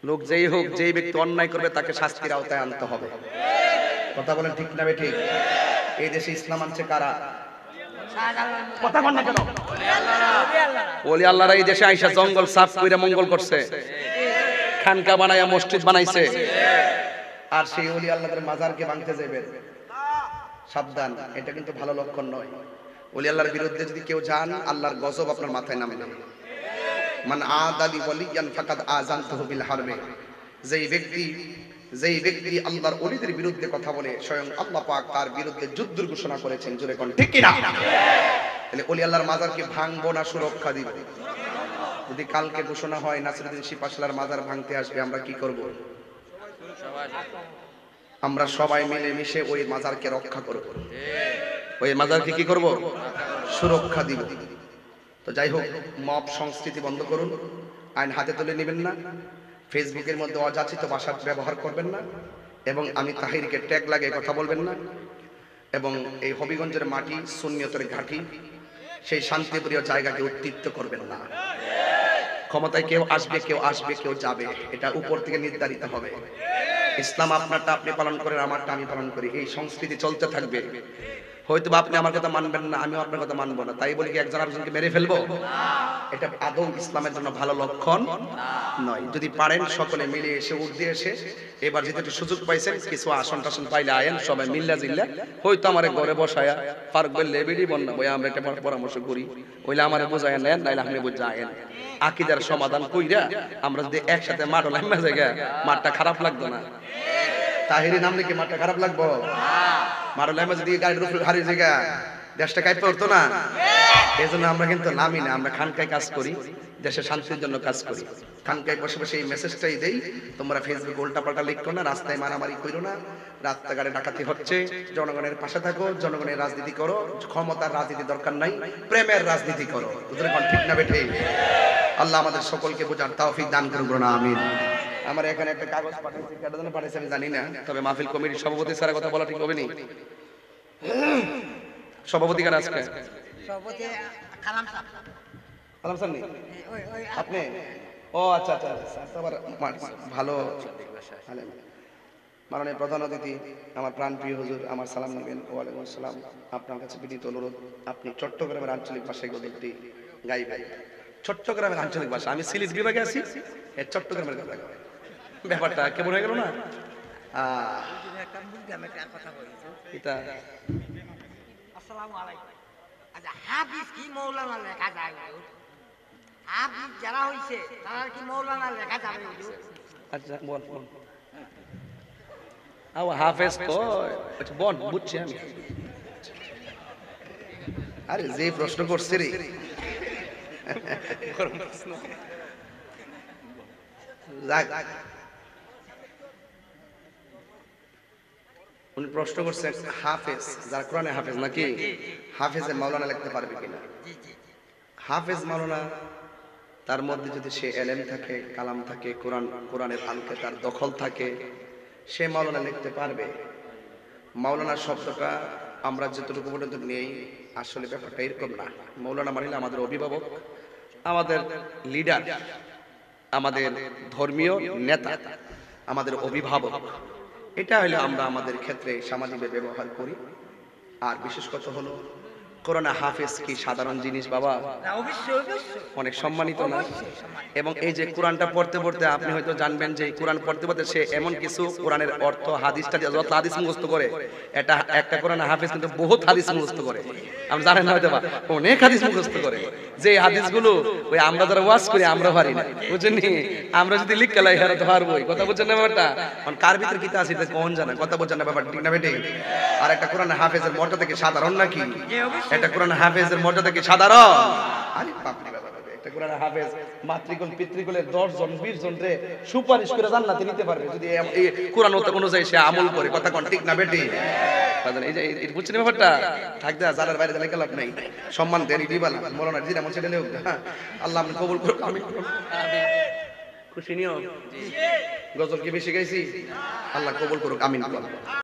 লোক যেই হোক, যেই ব্যক্তি অন্যায় করবে তাকে শাস্তির আওতায় আনতে হবে। কথা বলেন ঠিক না বেঠিক? এই দেশে ইসলাম আনছে কারা? কথা বল না কেন? ওলি আল্লাহরা এই দেশে আইসা জঙ্গল সাফ কইরা মঙ্গল করছে, খানকা বানায়া মসজিদ বানাইছে। আর সেই ওলি আল্লাহদের মাজারকে ভাঙতে যাবে, সাবধান, এটা কিন্তু ভালো লক্ষণ নয়। ওলি আল্লাহর বিরুদ্ধে যদি কেউ যান, আল্লাহর গজব আপনার মাথায় নামে যাবে। মান আদালি ওয়ালিয়ান ফাকাদ আযানতুহু বিল হারবে। যেই ব্যক্তি আল্লাহর ওলিদের বিরুদ্ধে কথা বলে, স্বয়ং আল্লাহ পাক তার বিরুদ্ধে যুদ্ধের ঘোষণা করেছেন। জোরে কোন ঠিক কি না? তাহলে ওলি আল্লাহর মাজারকে ভাঙবো না সুরক্ষা দিব? যদি কালকে ঘোষণা হয় নাসিরউদ্দিন শিপাশলার মাজার ভাঙতে আসবে, আমরা কি করব? আমরা সবাই মিলে মিশে ওই মাজারকে রক্ষা করব। ওই মাজারকে কি করব? সুরক্ষা দিব। তো যাই হোক, মব সংস্কৃতি বন্ধ করুন, আইন হাতে তুলে নেবেন না, ফেসবুকের মধ্যে অযাচিত ভাষা ব্যবহার করবেন না, এবং আমি তাহিরকে ট্যাগ লাগিয়ে কথা বলবেন না, এবং এই হবিগঞ্জের মাটি সুন্নিয়তের ঘাঁটি, সেই শান্তিপ্রিয় জায়গাকে উত্তীর্ণ করবেন না। ক্ষমতায় কেউ আসবে কেউ যাবে, এটা উপর থেকে নির্ধারিত হবে। ইসলাম আপনারটা আপনি পালন করেন, আমারটা আমি পালন করি, এই সংস্কৃতি চলতে থাকবে। হয়তো আপনি আমার কথা মানবেন না, আমিও আপনার কথা মানবো না, তাই বলি কি একজন আরেকজনকে মেরে ফেলবো? এটা আদৌ ইসলামের জন্য ভালো লক্ষণ নয়। যদি পারেন সকলে মিলে এসে উর্দে এসে, এবার যেহেতু সুযোগ পাইছেন, কিছু আসন টাসন পাইলে আয়েন, সবাই মিল্লা জিল্লা, হয়তো আমার ঘরে বসায়া ফারুক বললে বেড়ি বন্যা বই আমরা একটা পরামর্শ করি, হইলে আমার বোঝায় নেন, নাইলে আপনি বোঝায়েন। আকিদার সমাধান কইরা আমরা যদি একসাথে মাঠ লাইমা জায়গা, মাঠটা খারাপ লাগতো না? তাহিরি নাম লিখে মাঠটা খারাপ লাগবো? মারুল আহমেদ যদি গাড়ির উপর হারিয়ে জায়গা, দেশটা কাইপে পড়তো না? এই জন্য আমরা কিন্তু নামি না, আমরা খানকায় কাজ করি, দেশের শান্তির জন্য কাজ করি। খানকায় বসে বসে এই মেসেজটাই দেই, তোমরা ফেসবুকে উল্টাপাল্টা লিখো না, রাস্তায় মারামারি করো না, রাস্তাঘাটে ডাকাতি হচ্ছে, জনগণের পাশে থাকো, জনগণের রাজনীতি করো, ক্ষমতার রাজনীতি দরকার নাই, প্রেমের রাজনীতি করো। তোদের কোন ঠিক না বেঠে? আল্লাহ আমাদের সকলকে বোঝার তৌফিক দান করুন, আমিন। আমার এখানে একটা কাগজ পাঠাইছে, কেন জানো পাঠাইছে আমি জানি না, তবে মাহফিল কমিটির সভাপতি স্যারের কথা বলা ঠিক হবে নি? সভাপতি কার আজকে? সভাপতি কালাম সাহেব। কালাম স্যার নেই? আপনি? ও আচ্ছা আচ্ছা, আবার ভালো। মাননীয় প্রধান অতিথি, আমার প্রাণপ্রিয় হুজুর, আমার সালাম নেবেন। ওয়ালাইকুম আসসালাম। আপনার কাছে বিনীত অনুরোধ, আপনি চট্টগ্রামের আঞ্চলিক ভাষায় একটি গাইবেন। চট্টগ্রামের আঞ্চলিক ভাষা, আমি সিলেট বিভাগে আছি, চট্টগ্রামের কথা গাবেন। ব্যাপারটা কেমন হয়ে গেল না? এটা আসসালামু আলাইকুম। আচ্ছা, হাফিজ কি মৌলানা লেখা যায়? হাফিজ যারা হইছে তারা কি মৌলানা লেখা যাবে? আচ্ছা বল বল। হাফেজ কয়? আচ্ছা বল, বুঝছি আমি। আরে যে প্রশ্ন করছে রে, উনি প্রশ্ন করছে হাফেজ যারা কোরআনে হাফেজ নাকি হাফেজে মাওলানা লিখতে পারবে কিনা? হাফেজ মাওলানা, তার মধ্যে যদি সে এলেম থাকে, কালাম থাকে, কোরআনের আলকে তার দখল থাকে, সে মাওলানা লিখতে পারবে। মাওলানা শব্দটা আমরা যতটুকু পর্যন্ত নেই, আসলে ব্যাপারটা এরকম না। মাওলানা মানে আমাদের অভিভাবক, আমাদের লিডার, আমাদের ধর্মীয় নেতা, আমাদের অভিভাবক। এটা হলো আমরা আমাদের ক্ষেত্রে সামাজিকভাবে ব্যবহার করি। আর বিশেষ কথা হলো কোরআনে হাফেজ কি সাধারণ জিনিস বাবা? অনেক সম্মানিত না? এবং এই যে কোরআনটা পড়তে পড়তে আপনি হয়তো জানবেন যে কোরআন পড়তে পড়তে সে এমন কিছু কোরআনের অর্থ হাদিসটা যত হাদিস মুখস্থ করে, এটা একটা কোরআনে হাফেজ কিন্তু বহুত হাদিস মুখস্থ করে। আপনি জানেন হয়তো বা অনেক হাদিস মুখস্থ করে, যে হাদিসগুলো ওই আমরা যারা ওয়াজ করি আমরা পারি না, বুঝছেন? আমরা যদি লিখতে লাই হারাতে পারবোই। কথা বুঝছেন না ব্যাপারটা? কারণ কার ভিতরে কিতা আছে এটা কোন জানে? কথা বুঝছেন না ব্যাপারটা? ঠিক না বেটে? আর একটা কোরআনে হাফেজের মর্যাদা কি সাধারণ নাকি? এটা কোরআনে হাফেজের মর্যাদা কি সাধারণ? আরে বাপ রে বাবা, এটা কোরআনে হাফেজ মাতৃকুল পিতৃকুলের 10 জন 20 জন রে সুপারিশ করে জান্নাতে নিতে পারবে যদি এই কোরআন অনুযায়ী সে আমল করে। কথা কোন ঠিক না বেটি? এই যে এই বুঝছেন ব্যাপারটা? থাক দা, জালার বাইরে জালে লাভ নাই, সম্মান দেন দিবালা। মাওলানা জিরা মন সেটা নেও। আল্লাহ আপনি কবুল করুন, আমিন। খুশি নিও গজল কি বেশি গাইছি আল্লাহ কবুল করুক আমিন বল